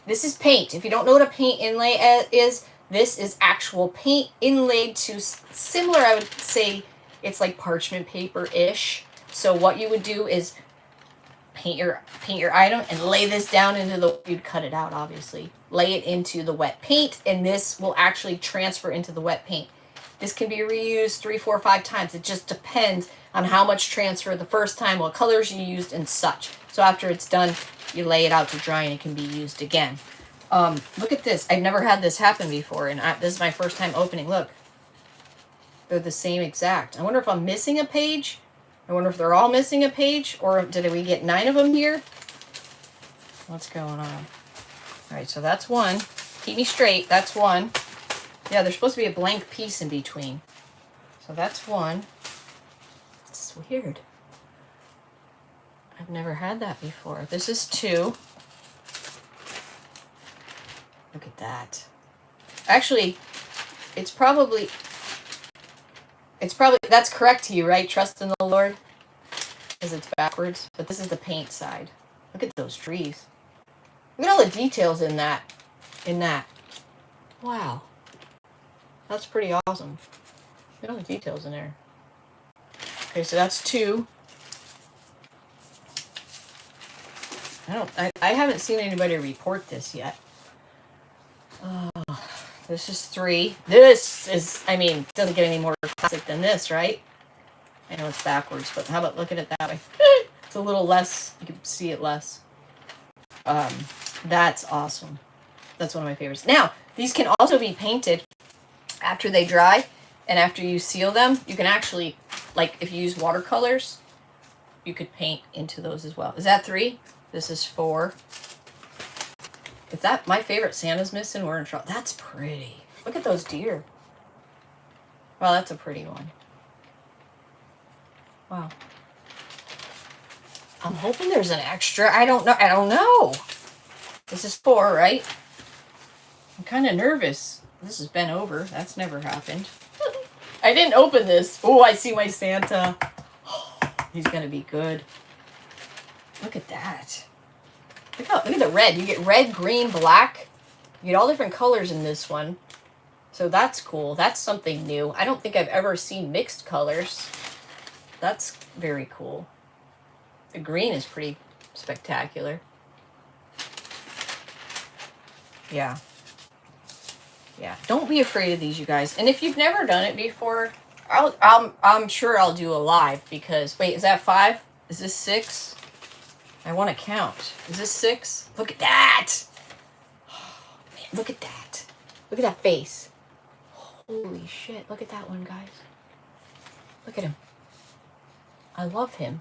this is paint. If you don't know what a paint inlay is, this is actual paint inlaid to similar, I would say it's like parchment paper-ish. So what you would do is paint your item and lay this down into the, you'd cut it out obviously, lay it into the wet paint, and this will actually transfer into the wet paint. This can be reused 3, 4, 5 times. It just depends on how much transfer the first time, what colors you used, and such. So after it's done, you lay it out to dry and it can be used again. Look at this. I've never had this happen before, and this is my first time opening. Look. They're the same exact. I wonder if I'm missing a page. I wonder if they're all missing a page, or did we get 9 of them here? What's going on? All right, so that's one. Keep me straight. That's one. Yeah, there's supposed to be a blank piece in between. So that's one. It's weird. I've never had that before. This is 2. Look at that. Actually, it's probably, It's probably, that's correct to you, right? Trust in the Lord. Because it's backwards. But this is the paint side. Look at those trees. Look at all the details in that. Wow. That's pretty awesome. Look at all the details in there. Okay, so that's 2. I haven't seen anybody report this yet. This is 3. This is, I mean, it doesn't get any more classic than this, right? I know it's backwards, but how about looking at it that way? It's a little less, you can see it less. That's awesome. That's one of my favorites. Now, these can also be painted after they dry, and after you seal them, you can actually, like if you use watercolors, you could paint into those as well. Is that 3? This is 4. If that, my favorite Santa's missing, we're in trouble. That's pretty. Look at those deer. Wow, that's a pretty one. Wow. I'm hoping there's an extra. I don't know. This is 4, right? I'm kind of nervous. This is bent over. That's never happened. I didn't open this. Oh, I see my Santa. Oh, he's going to be good. Look at that. Look at the red. You get red, green, black. You get all different colors in this one. So that's cool. That's something new. I don't think I've ever seen mixed colors. That's very cool. The green is pretty spectacular. Yeah. Yeah. Don't be afraid of these, you guys. And if you've never done it before, I'm sure I'll do a live because, wait, is that 5? Is this 6? I want to count. Is this 6? Look at that. Oh, man, look at that. Look at that face. Holy shit. Look at that one, guys. Look at him. I love him.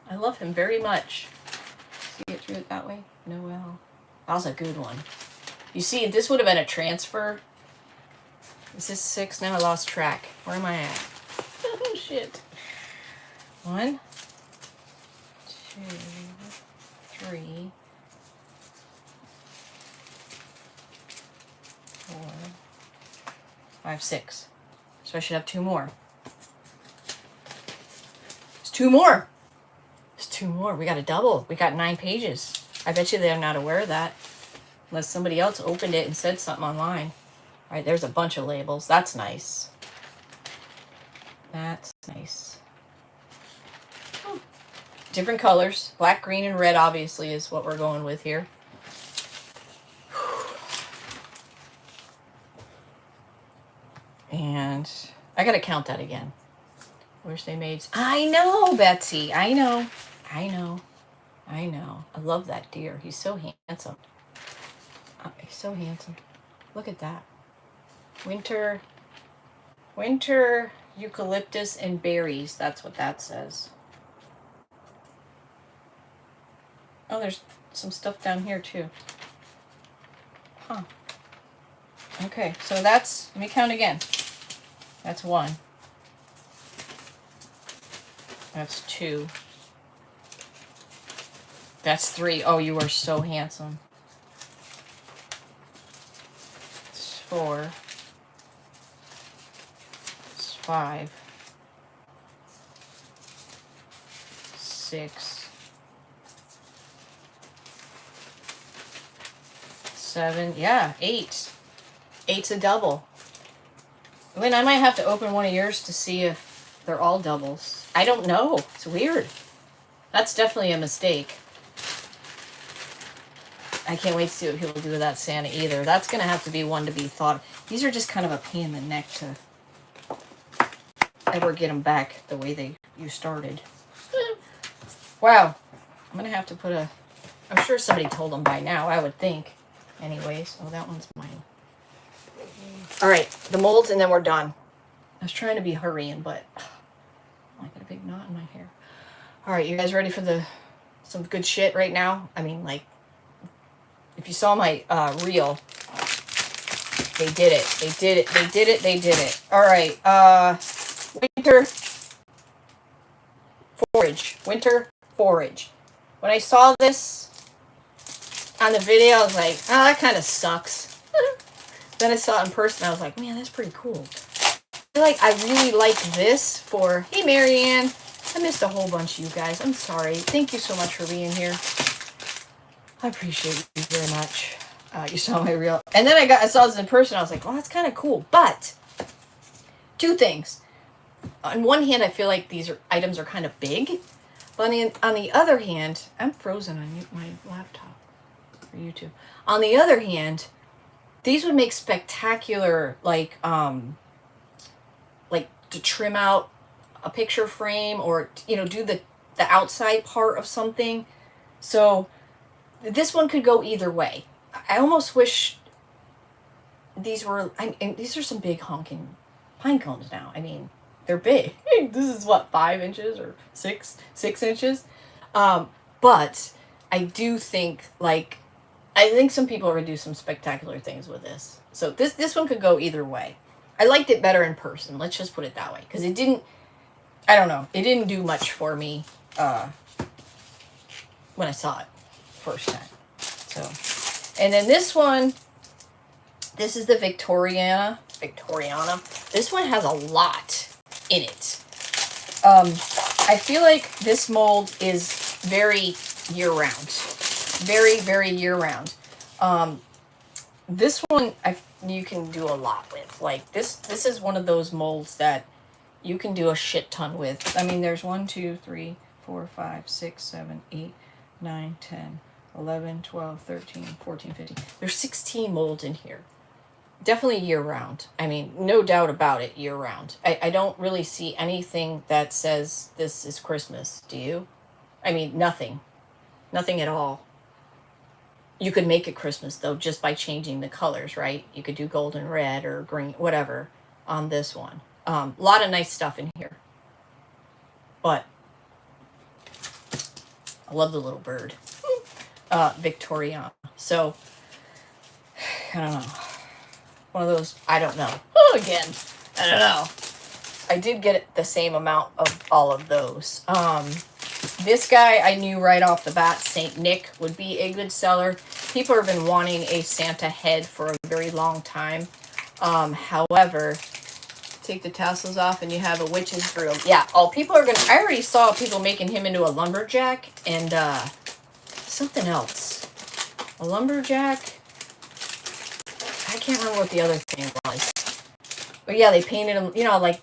I love him very much. See it through it that way? No, well. That was a good one. You see, if this would have been a transfer. Is this 6? Now I lost track. Where am I at? Oh, shit. 1, 2, 3, 4, 5, 6. So I should have 2 more. There's 2 more. There's 2 more. We got a double. We got 9 pages. I bet you they're not aware of that. Unless somebody else opened it and said something online. All right, there's a bunch of labels. That's nice. That's nice. Different colors. Black, green, and red obviously is what we're going with here. And I got to count that again. Wish they made... I know, Betsy. I know. I love that deer. He's so handsome. He's so handsome. Look at that. Winter eucalyptus and berries. That's what that says. Oh, there's some stuff down here too. Huh. Okay, so that's, let me count again. That's 1. That's 2. That's 3. Oh, you are so handsome. It's 4. It's 5. 6. 7. Yeah, 8. 8's a double. Lynn, I might have to open one of yours to see if they're all doubles. I don't know. It's weird. That's definitely a mistake. I can't wait to see what people do with that Santa either. That's going to have to be one to be thought. These are just kind of a pain in the neck to ever get them back the way you started. Wow. I'm going to have to put a... I'm sure somebody told them by now, I would think. Anyways. Oh, that one's mine. All right. The molds, and then we're done. I was trying to be hurrying, but... I got a big knot in my hair. All right. You guys ready for some good shit right now? I mean, like... If you saw my reel, they did it. All right. Winter forage. When I saw this on the video, I was like, oh, that kind of sucks. Then I saw it in person. I was like, man, that's pretty cool. feel like I really like this for, hey, Marianne. I missed a whole bunch of you guys. I'm sorry. Thank you so much for being here. I appreciate you very much. You saw my reel. And then I saw this in person. I was like, well, that's kind of cool. But two things. On one hand, I feel like these items are kind of big. But on the other hand, I'm frozen on my laptop for YouTube. On the other hand, these would make spectacular, like to trim out a picture frame or, do the outside part of something. So this one could go either way. I almost wish these were, these are some big honking pine cones now. I mean, they're big. This is what, 5 inches or 6 inches? But I do think, I think some people are going to do some spectacular things with this. So this one could go either way. I liked it better in person. Let's just put it that way. Because it didn't, I don't know. It didn't do much for me when I saw it first time. So, and then this one, this is the Victoriana. This one has a lot in it. I feel like this mold is very year-round. Very, very year-round. This one, you can do a lot with. Like, this is one of those molds that you can do a shit ton with. I mean, there's 1, 2, 3, 4, 5, 6, 7, 8, 9, 10, 11, 12, 13, 14, 15. There's 16 molds in here. Definitely year-round. I mean, no doubt about it, year-round. I don't really see anything that says this is Christmas. Do you? I mean, nothing. Nothing at all. You could make it Christmas, though, just by changing the colors, right? You could do golden red or green, whatever, on this one. A lot of nice stuff in here. But I love the little bird. Victoriana. So, I don't know. One of those, I don't know. Oh, again, I don't know. I did get the same amount of all of those. This guy, I knew right off the bat, Saint Nick would be a good seller. People have been wanting a Santa head for a very long time. However, take the tassels off and you have a witch's broom. Yeah, people are gonna, I already saw people making him into a lumberjack and something else. A lumberjack. I can't remember what the other thing was. But yeah, they painted him, like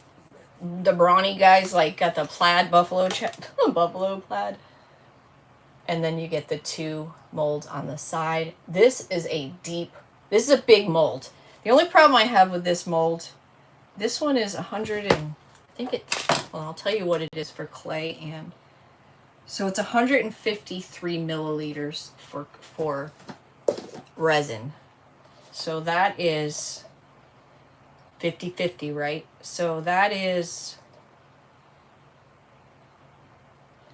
the brawny guys, like got the plaid buffalo plaid. And then you get the 2 molds on the side. This is a big mold. The only problem I have with this mold, this one is 100 and, well, I'll tell you what it is for clay and, so it's 153 milliliters for resin. So that is 50-50, right? So that is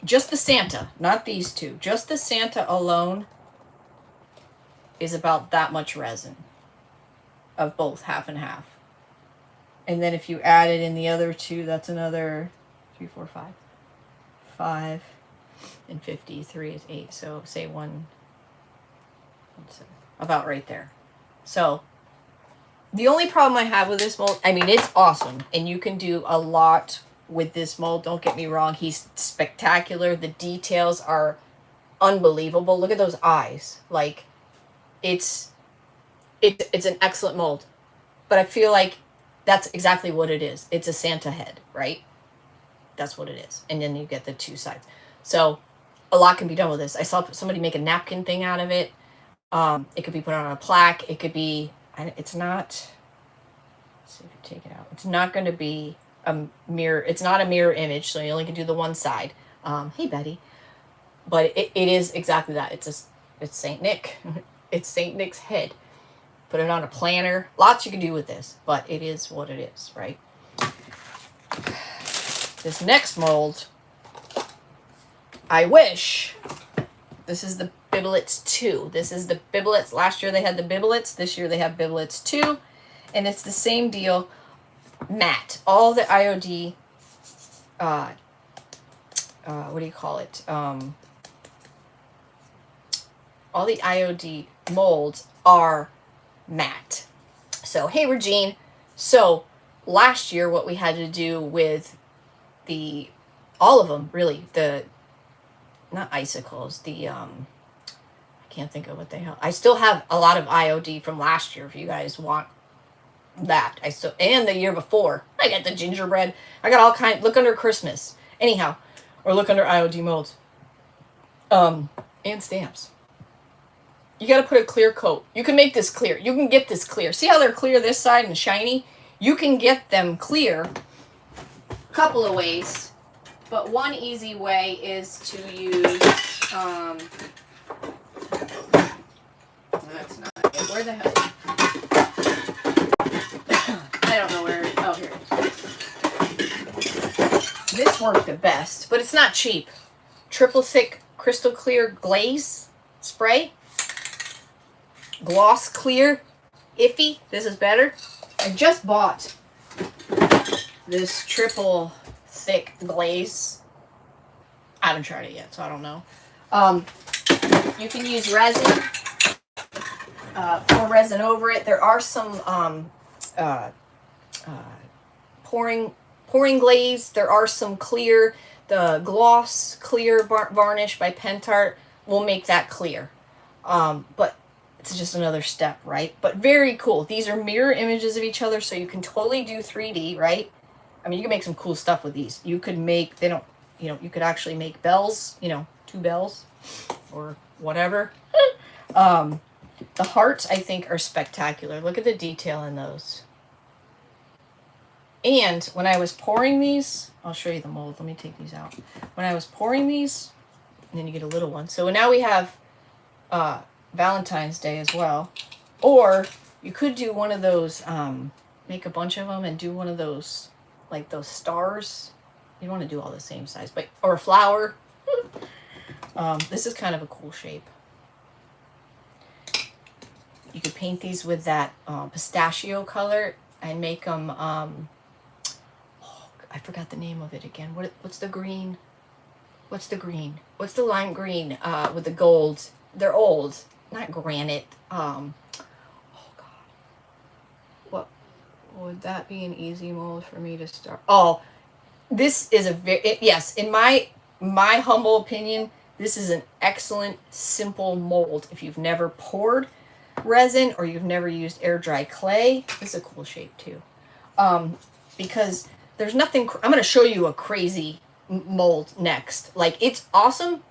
just the Santa, not these two. Just the Santa alone is about that much resin of both half and half. And then if you added in the other 2, that's another 3, 4, 5. 5 and 53 is 8. So say 1, about right there. So the only problem I have with this mold, I mean, it's awesome. And you can do a lot with this mold. Don't get me wrong. He's spectacular. The details are unbelievable. Look at those eyes. Like, it's an excellent mold. But I feel like that's exactly what it is. It's a Santa head, right? That's what it is. And then you get the 2 sides. So a lot can be done with this. I saw somebody make a napkin thing out of it. It could be put on a plaque. It could be, it's not, let's see if you take it out. It's not going to be a mirror. It's not a mirror image, so you only can do the one side. Hey, Betty. But it is exactly that. It's Saint Nick. It's Saint Nick's head. Put it on a planner. Lots you can do with this, but it is what it is, right? This next mold, I wish, this is the Biblets 2. This is the Biblets. Last year they had the Biblets. This year they have Biblets 2. And it's the same deal. Matte. All the IOD, what do you call it? All the IOD molds are matte. So, hey, Regine. So, last year what we had to do with all of them, really, not icicles, I can't think of what they have. I still have a lot of IOD from last year if you guys want that. And the year before. I got the gingerbread. I got all kinds. Look under Christmas. Anyhow, or look under IOD molds. And stamps. You got to put a clear coat. You can make this clear. You can get this clear. See how they're clear this side and shiny? You can get them clear a couple of ways. But one easy way is to use, that's not it. Where the hell? I don't know where it is. Oh, here it is. This worked the best, but it's not cheap. Triple thick crystal clear glaze spray. Gloss clear. Iffy. This is better. I just bought this triple thick glaze. I haven't tried it yet, so I don't know. You can use resin. Pour resin over it. There are some pouring glaze. There are some clear. The gloss clear varnish by Pentart will make that clear. But it's just another step, right? But very cool. These are mirror images of each other, so you can totally do 3D, right? I mean, you can make some cool stuff with these. You could make, you could actually make bells, 2 bells or whatever. The hearts, I think, are spectacular. Look at the detail in those. And when I was pouring these, I'll show you the mold. Let me take these out. When I was pouring these, and then you get a little one. So now we have Valentine's Day as well. Or you could do one of those, make a bunch of them and do one of those, like those stars. You don't want to do all the same size, but or a flower. This is kind of a cool shape. You could paint these with that pistachio color and make them, I forgot the name of it again. What's the green? What's the green? What's the lime green with the gold? They're old, not granite. Oh God. What would that be an easy mold for me to start? Oh, this is yes, in my humble opinion, this is an excellent, simple mold. If you've never poured resin or you've never used air dry clay, this is a cool shape too. Because there's nothing, I'm going to show you a crazy mold next. Like, it's awesome,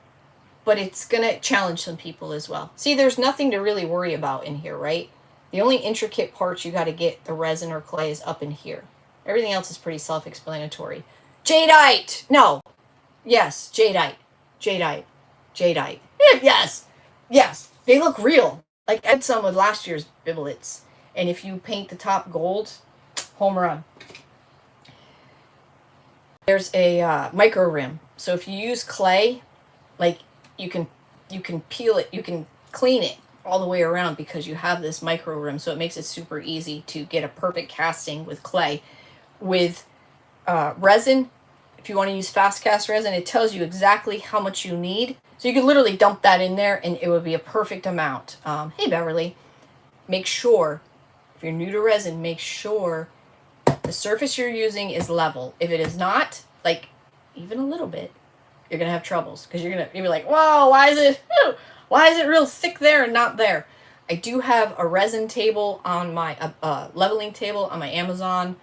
but it's going to challenge some people as well. See, there's nothing to really worry about in here, right? The only intricate parts you got to get the resin or clay is up in here. Everything else is pretty self-explanatory. Jadeite! No. Yes, jadeite. Jadeite. Jadeite. Yes. Yes. They look real. Like, I had some with last year's biblets. And if you paint the top gold, home run. There's a micro rim. So if you use clay, like, you can peel it, you can clean it all the way around because you have this micro rim. So it makes it super easy to get a perfect casting with clay. With resin, if you want to use fast cast resin, it tells you exactly how much you need. So you could literally dump that in there and it would be a perfect amount. Hey, Beverly, make sure, if you're new to resin, make sure the surface you're using is level. If it is not, like, even a little bit, you're going to have troubles. Because you'll be like, whoa, why is it real thick there and not there? I do have a resin table on my, leveling table on my Amazon.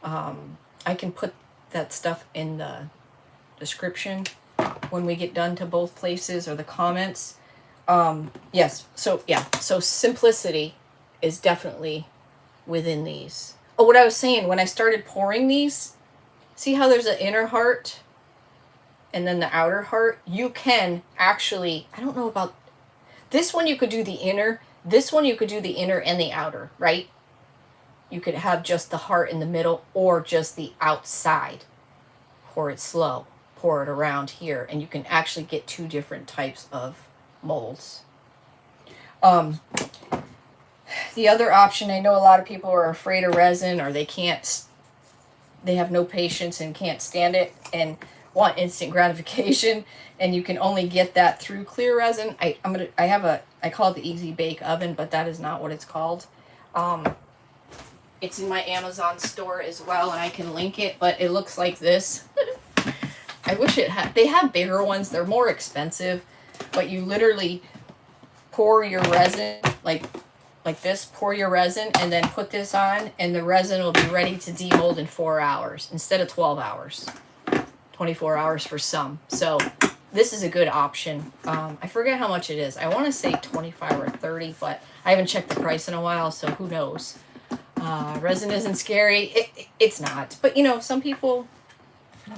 I can put that stuff in the description when we get done to both places or the comments. Yes, so yeah, so simplicity is definitely within these. Oh, what I was saying, when I started pouring these, see how there's an inner heart and then the outer heart? You can actually, I don't know about this one, you could do the inner. This one you could do the inner and the outer, right? You could have just the heart in the middle or just the outside. Pour it slow, pour it around here, and you can actually get 2 different types of molds. The other option, I know a lot of people are afraid of resin, or they have no patience and can't stand it and want instant gratification, and you can only get that through clear resin. I call it the Easy Bake Oven, but that is not what it's called. It's in my Amazon store as well, and I can link it, but it looks like this. I wish it had, they have bigger ones. They're more expensive, but you literally pour your resin, like this, pour your resin, and then put this on, and the resin will be ready to demold in 4 hours instead of 12 hours. 24 hours for some. So this is a good option. I forget how much it is. I want to say 25 or 30, but I haven't checked the price in a while, so who knows. Resin isn't scary. It's not. But, you know, some people, you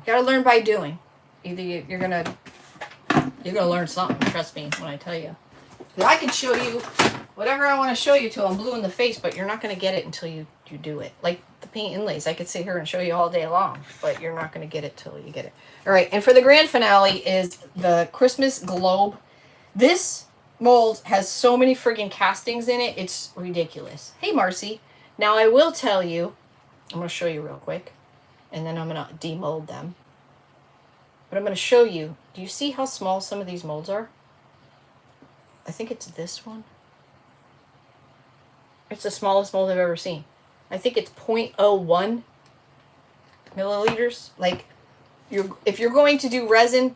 gotta learn by doing. Either you're gonna learn something, trust me when I tell you. I can show you whatever I want to show you till I'm blue in the face, but you're not going to get it until you do it. Like the paint inlays, I could sit here and show you all day long, but you're not going to get it till you get it. All right, and for the grand finale is the Christmas globe. This mold has so many friggin' castings in it, it's ridiculous. Hey, Marcy. Now, I will tell you, I'm going to show you real quick, and then I'm going to demold them. But I'm going to show you, do you see how small some of these molds are? I think it's this one. It's the smallest mold I've ever seen. I think it's 0.01 milliliters. Like, if you're going to do resin,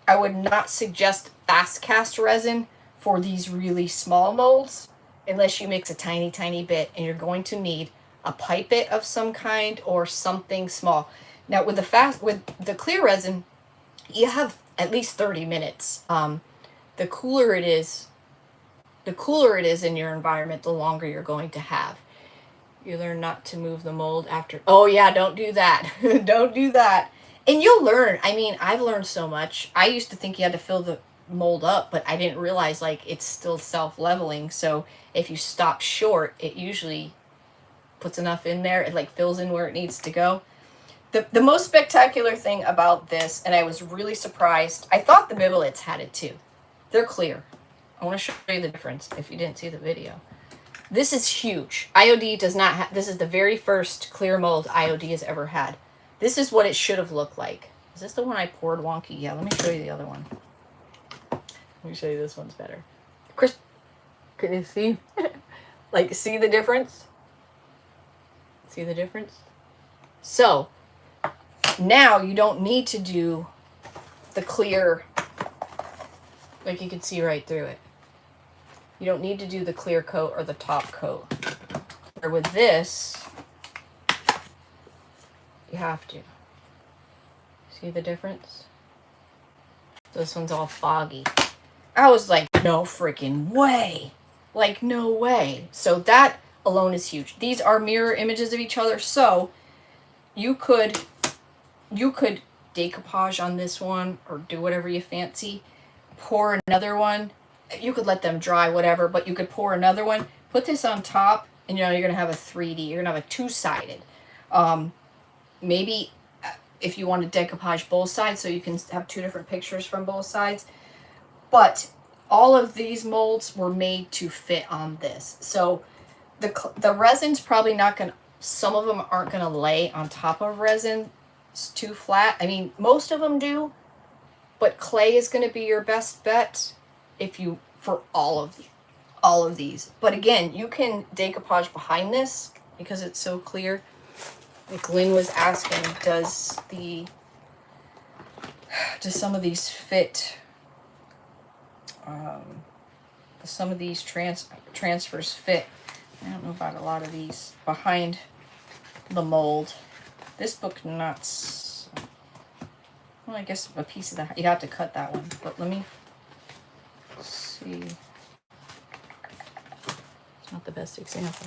I would not suggest fast cast resin for these really small molds unless you mix a tiny, tiny bit, and you're going to need a pipette of some kind or something small. Now, with the clear resin, you have at least 30 minutes. The cooler it is in your environment, the longer you're going to have. You learn not to move the mold after. Oh yeah, don't do that. Don't do that. And you'll learn. I mean, I've learned so much. I used to think you had to fill the mold up, but I didn't realize like it's still self-leveling. So if you stop short, it usually puts enough in there. It like fills in where it needs to go. The most spectacular thing about this, and I was really surprised, I thought the Bibelets had it too. They're clear. I want to show you the difference if you didn't see the video. This is huge. IOD does not have, this is the very first clear mold IOD has ever had. This is what it should have looked like. Is this the one I poured wonky? Yeah, let me show you the other one. Let me show you this one's better. Chris, can you see? Like, see the difference? See the difference? So, now you don't need to do the clear, like you can see right through it. You don't need to do the clear coat or the top coat. Or with this, you have to. See the difference? This one's all foggy. I was like, no freaking way. Like, no way. So that alone is huge. These are mirror images of each other. So you could decoupage on this one or do whatever you fancy. Pour another one. You could let them dry, whatever, but you could pour another one. Put this on top, and you know you're going to have a 3D. You're going to have a two-sided. Maybe if you want to decoupage both sides so you can have two different pictures from both sides. But all of these molds were made to fit on this. So the resin's probably not going to, some of them aren't going to lay on top of resin. It's too flat. I mean, most of them do, but clay is going to be your best bet for all of these. But again, you can decoupage behind this because it's so clear. Like Lynn was asking, does some of these fit? Some of these transfers fit. I don't know about a lot of these behind the mold. This book nuts. Well, I guess a piece of that, you have to cut that one. But let me see. It's not the best example.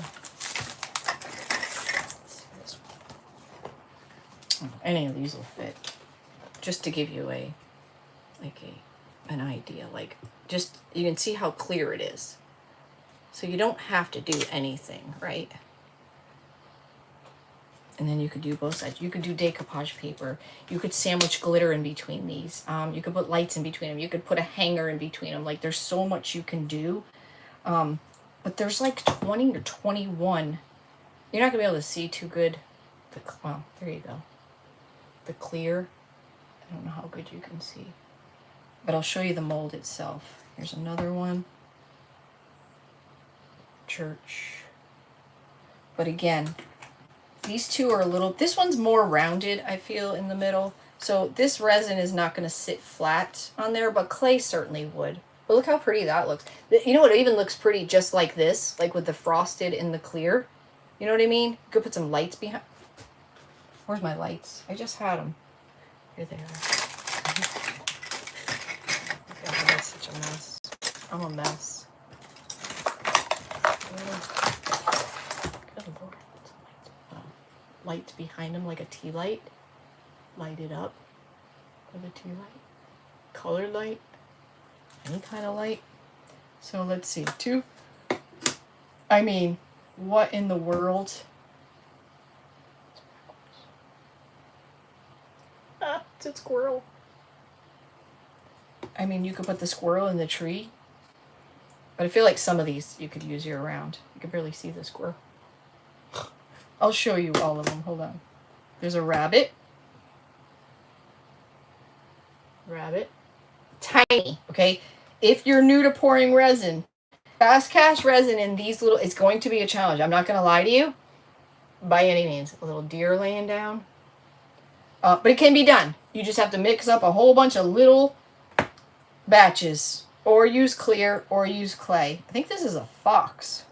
Let's see this one. Oh, any of these will fit. Just to give you an idea. Like, just, you can see how clear it is. So you don't have to do anything, right? And then you could do both sides. You could do decoupage paper. You could sandwich glitter in between these. You could put lights in between them. You could put a hanger in between them. Like, there's so much you can do. But there's like 20 or 21. You're not going to be able to see too good. Well, there you go. The clear. I don't know how good you can see. But I'll show you the mold itself. Here's another one. Church. But again, these two are a little, this one's more rounded, I feel, in the middle. So this resin is not going to sit flat on there, but clay certainly would. But look how pretty that looks. You know what, it even looks pretty just like this, like with the frosted and the clear. You know what I mean? You could put some lights behind. Where's my lights? I just had them. Here they are. God, that's such a mess. I'm a mess. Good Lord. Lights behind them like a tea light. Light it up with a tea light. Colored light. Any kind of light. So let's see. I mean, what in the world? Ah, it's a squirrel. I mean, you could put the squirrel in the tree. But I feel like some of these you could use year round. You can barely see the squirrel. I'll show you all of them. Hold on. There's a rabbit. Rabbit. Tiny, okay? If you're new to pouring resin, fast cast resin in these little, it's going to be a challenge. I'm not going to lie to you by any means. A little deer laying down. But it can be done. You just have to mix up a whole bunch of little batches. Or use clear, or use clay. I think this is a fox.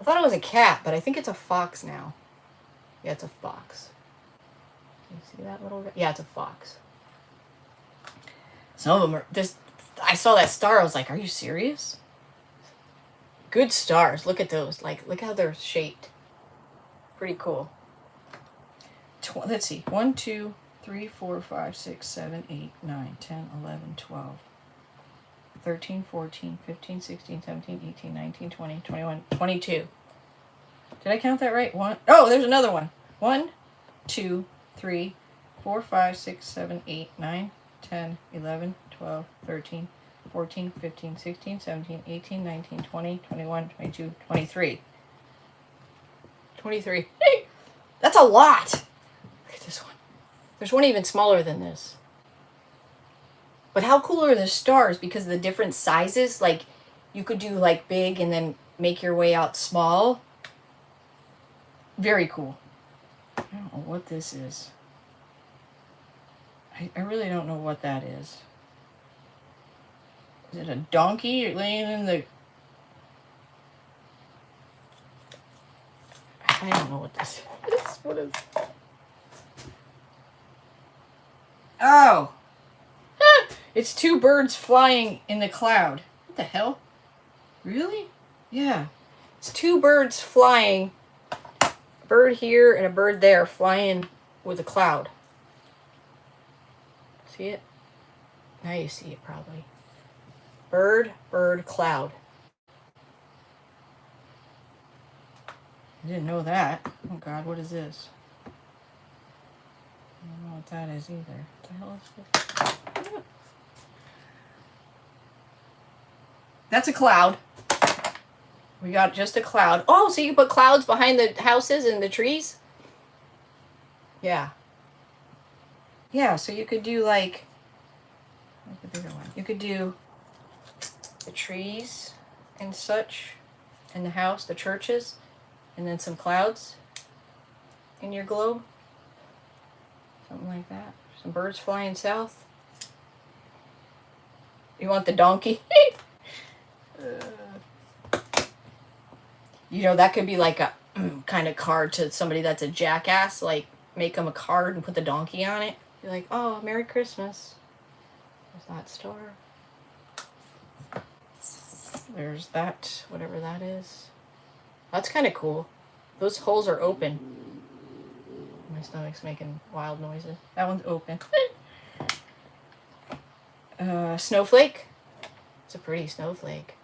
I thought it was a cat, but I think it's a fox now. Yeah, it's a fox. Can you see that little guy? Yeah, it's a fox. Some of them are this. I saw that star. I was like, "Are you serious?" Good stars. Look at those. Like, look how they're shaped. Pretty cool. Let's see. 1, 2, 3, 4, 5, 6, 7, 8, 9, 10, 11, 12, 13, 14, 15, 16, 17, 18, 19, 20, 21, 22. Did I count that right? Oh, there's another one. 1, 2, 3, 4, 5, 6, 7, 8, 9, 10, 11, 12, 13, 14, 15, 16, 17, 18, 19, 20, 21, 22, 23. 23. That's a lot. Look at this one. There's one even smaller than this. But how cool are the stars? Because of the different sizes, like you could do like big and then make your way out small. Very cool. I don't know what this is. I really don't know what that is. Is it a donkey laying in the... I don't know what this is. What is... Oh! It's two birds flying in the cloud. What the hell? Really? Yeah. It's two birds flying. A bird here and a bird there flying with a cloud. See it? Now you see it probably. Bird, cloud. I didn't know that. Oh God, what is this? I don't know what that is either. What the hell is this? That's a cloud. We got just a cloud. Oh, so you put clouds behind the houses and the trees? Yeah. Yeah, so you could do like the bigger one. You could do the trees and such, and the house, the churches, and then some clouds in your globe. Something like that. Some birds flying south. You want the donkey? You know, that could be like a kind of card to somebody that's a jackass. Like, make them a card and put the donkey on it. Be like, oh, Merry Christmas. There's that star. There's that, whatever that is. That's kind of cool. Those holes are open. My stomach's making wild noises. That one's open. Snowflake. It's a pretty snowflake.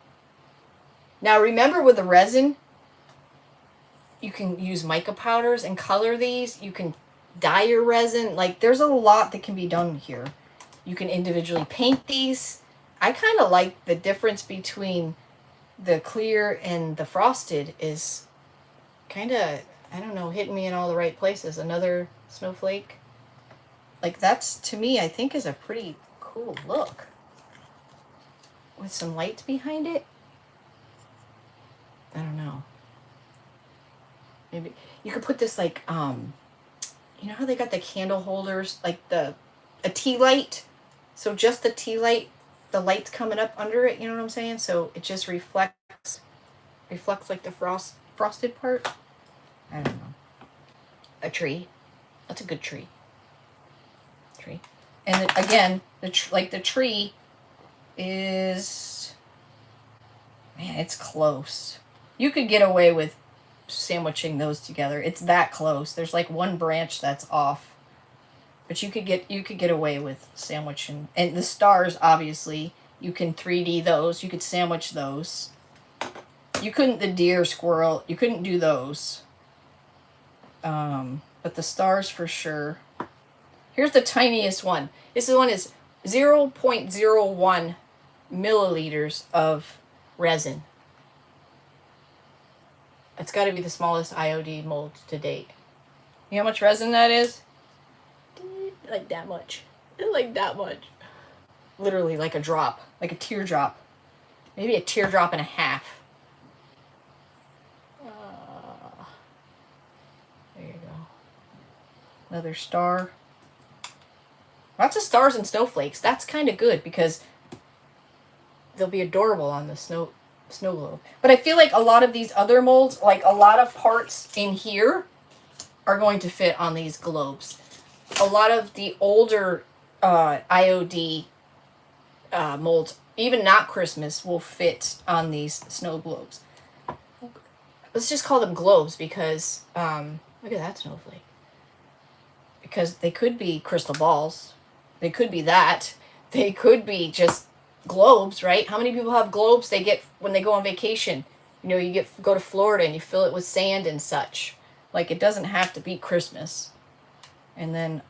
Now remember with the resin, you can use mica powders and color these. You can dye your resin. Like, there's a lot that can be done here. You can individually paint these. I kind of like the difference between the clear and the frosted is kind of, I don't know, hitting me in all the right places. Another snowflake. Like, that's, to me, I think is a pretty cool look. With some lights behind it. I don't know. maybe you could put this like, you know how they got the candle holders, like a tea light? So just the tea light, the light's coming up under it, you know what I'm saying? So it just reflects like the frosted part. I don't know. A tree. That's a good tree. And again, the tree is, man, it's close. You could get away with sandwiching those together. It's that close. There's like one branch that's off, but you could get away with sandwiching. And the stars, obviously, you can 3D those. You could sandwich those. You couldn't the deer, squirrel. You couldn't do those. But the stars for sure. Here's the tiniest one. This one is 0.01 milliliters of resin. It's got to be the smallest IOD mold to date. You know how much resin that is? Like that much. Like that much. Literally like a drop. Like a teardrop. Maybe a teardrop and a half. There you go. Another star. Lots of stars and snowflakes. That's kind of good because they'll be adorable on the snow globe. But I feel like a lot of these other molds, like a lot of parts in here, are going to fit on these globes. A lot of the older IOD molds, even not Christmas, will fit on these snow globes. Let's just call them globes because, look at that snowflake. Because they could be crystal balls. They could be that. They could be just globes, right? How many people have globes they get when they go on vacation? You know, you go to Florida and you fill it with sand and such. Like, it doesn't have to be Christmas. And then,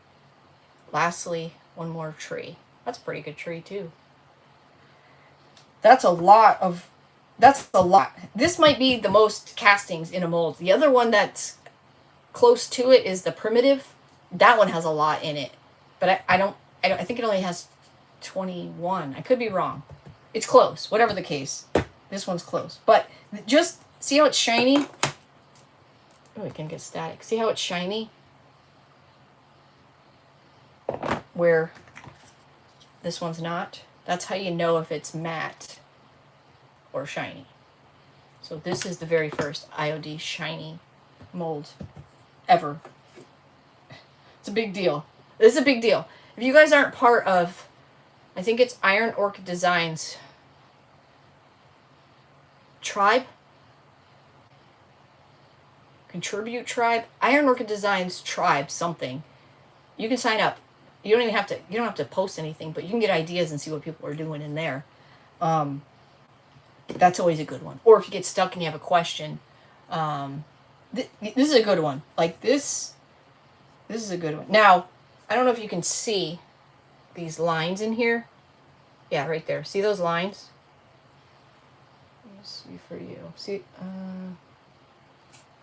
lastly, one more tree. That's a pretty good tree, too. That's a lot. This might be the most castings in a mold. The other one that's close to it is the primitive. That one has a lot in it. But I think it only has 21. I could be wrong. It's close. Whatever the case. This one's close. But just see how it's shiny? Oh, it can get static. See how it's shiny? Where this one's not? That's how you know if it's matte or shiny. So this is the very first IOD shiny mold ever. It's a big deal. This is a big deal. If you guys aren't part of, I think it's Iron Orchid Designs tribe, contribute tribe, Iron Orchid Designs tribe, something. You can sign up. You don't have to post anything, but you can get ideas and see what people are doing in there. That's always a good one. Or if you get stuck and you have a question, this is a good one. Like this is a good one. Now, I don't know if you can see these lines in here. Yeah, right there. See those lines? Let me see for you. See, you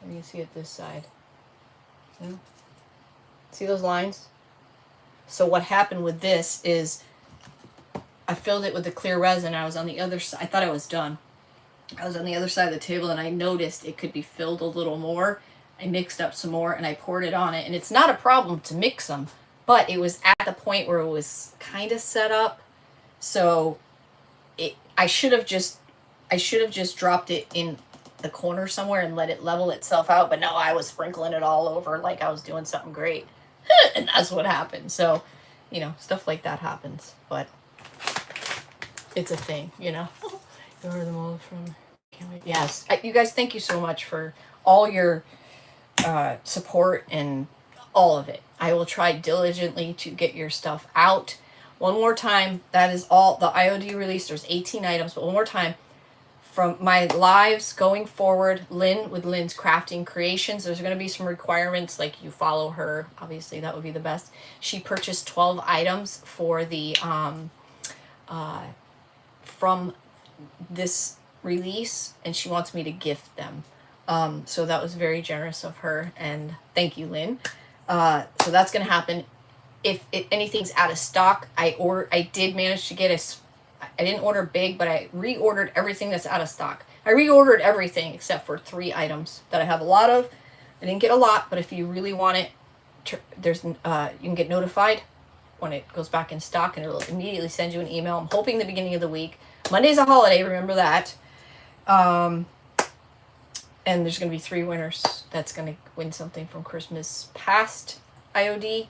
can see it this side. Yeah. See those lines? So what happened with this is I filled it with the clear resin. I was on the other side. I thought I was done. I was on the other side of the table and I noticed it could be filled a little more. I mixed up some more and I poured it on it. And it's not a problem to mix them, but it was at the point where it was kind of set up. So I should have just dropped it in the corner somewhere and let it level itself out. But no, I was sprinkling it all over like I was doing something great. And that's what happened. So, you know, stuff like that happens. But it's a thing, you know. You're the mold from... Can't wait. Yes. You guys, thank you so much for all your support and all of it. I will try diligently to get your stuff out. One more time, that is all the IOD release. There's 18 items, but one more time. From my lives going forward, Lynn with Lynn's Crafting Creations, there's going to be some requirements, like you follow her. Obviously, that would be the best. She purchased 12 items for the from this release, and she wants me to gift them. So that was very generous of her, and thank you, Lynn. So that's going to happen. If anything's out of stock, I did manage to get I didn't order big, but I reordered everything that's out of stock. I reordered everything except for 3 items that I have a lot of. I didn't get a lot, but if you really want it, there's you can get notified when it goes back in stock, and it'll immediately send you an email. I'm hoping the beginning of the week. Monday's a holiday, remember that. And there's going to be 3 winners that's going to win something from Christmas past IOD.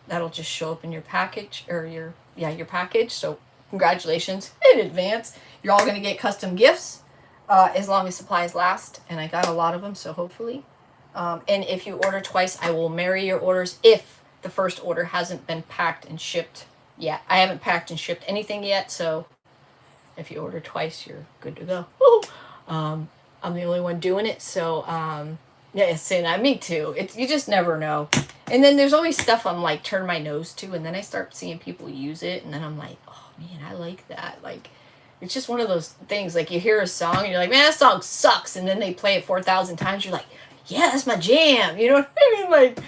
That'll just show up in your package, or your package. So congratulations in advance. You're all going to get custom gifts as long as supplies last, and I got a lot of them, so hopefully. And if you order twice, I will marry your orders if the first order hasn't been packed and shipped yet. I haven't packed and shipped anything yet, so if you order twice, you're good to go. I'm the only one doing it, so me too. You just never know. And then there's always stuff I'm like turn my nose to, and then I start seeing people use it, and then I'm like, oh man, I like that. Like, it's just one of those things. Like, you hear a song and you're like, man, that song sucks, and then they play it 4,000 times. You're like, yeah, that's my jam. You know what I mean? Like,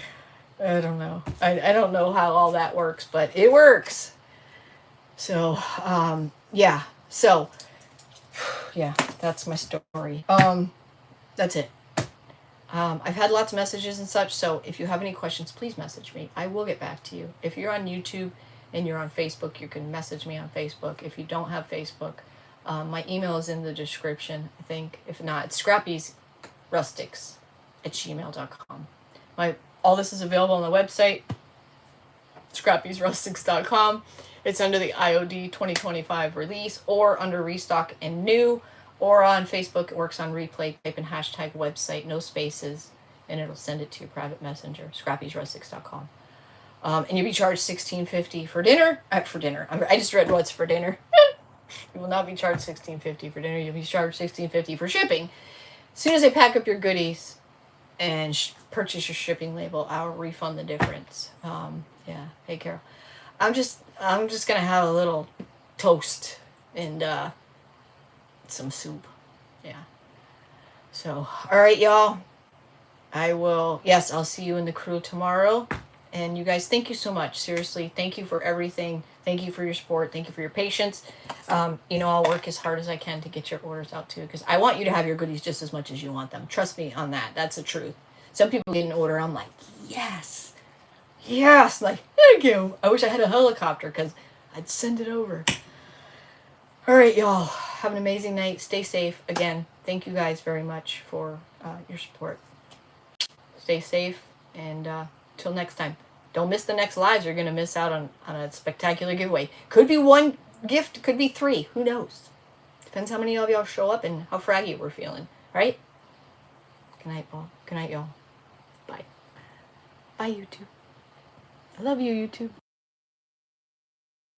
I don't know. I don't know how all that works, but it works. So, yeah. So, yeah, that's my story. That's it. I've had lots of messages and such, so if you have any questions, please message me. I will get back to you. If you're on YouTube and you're on Facebook, you can message me on Facebook. If you don't have Facebook, my email is in the description, I think. If not, it's scrappysrustics@gmail.com. All this is available on the website, scrappysrustics.com. It's under the IOD 2025 release, or under restock and new, or on Facebook. It works on replay. Type in hashtag website, no spaces, and it'll send it to your private messenger, scrappysrustics.com. And you'll be charged $16.50 for dinner. For dinner. I just read what's for dinner. You will not be charged $16.50 for dinner. You'll be charged $16.50 for shipping. As soon as they pack up your goodies and purchase your shipping label, I'll refund the difference. Yeah. Hey, Carol. I'm just gonna have a little toast and some soup. Yeah. So, all right, y'all. I'll see you in the crew tomorrow. And you guys, thank you so much. Seriously, thank you for everything. Thank you for your support. Thank you for your patience. I'll work as hard as I can to get your orders out too, because I want you to have your goodies just as much as you want them. Trust me on that. That's the truth. Some people get an order. I'm like, yes. Like, thank you. I wish I had a helicopter, because I'd send it over. All right, y'all. Have an amazing night. Stay safe. Again, thank you guys very much for your support. Stay safe, and till next time. Don't miss the next lives. You're going to miss out on a spectacular giveaway. Could be 1 gift, could be 3. Who knows? Depends how many of y'all show up and how fraggy we're feeling. Right? Good night, all. Good night, y'all. Bye. Bye, YouTube. I love you, YouTube.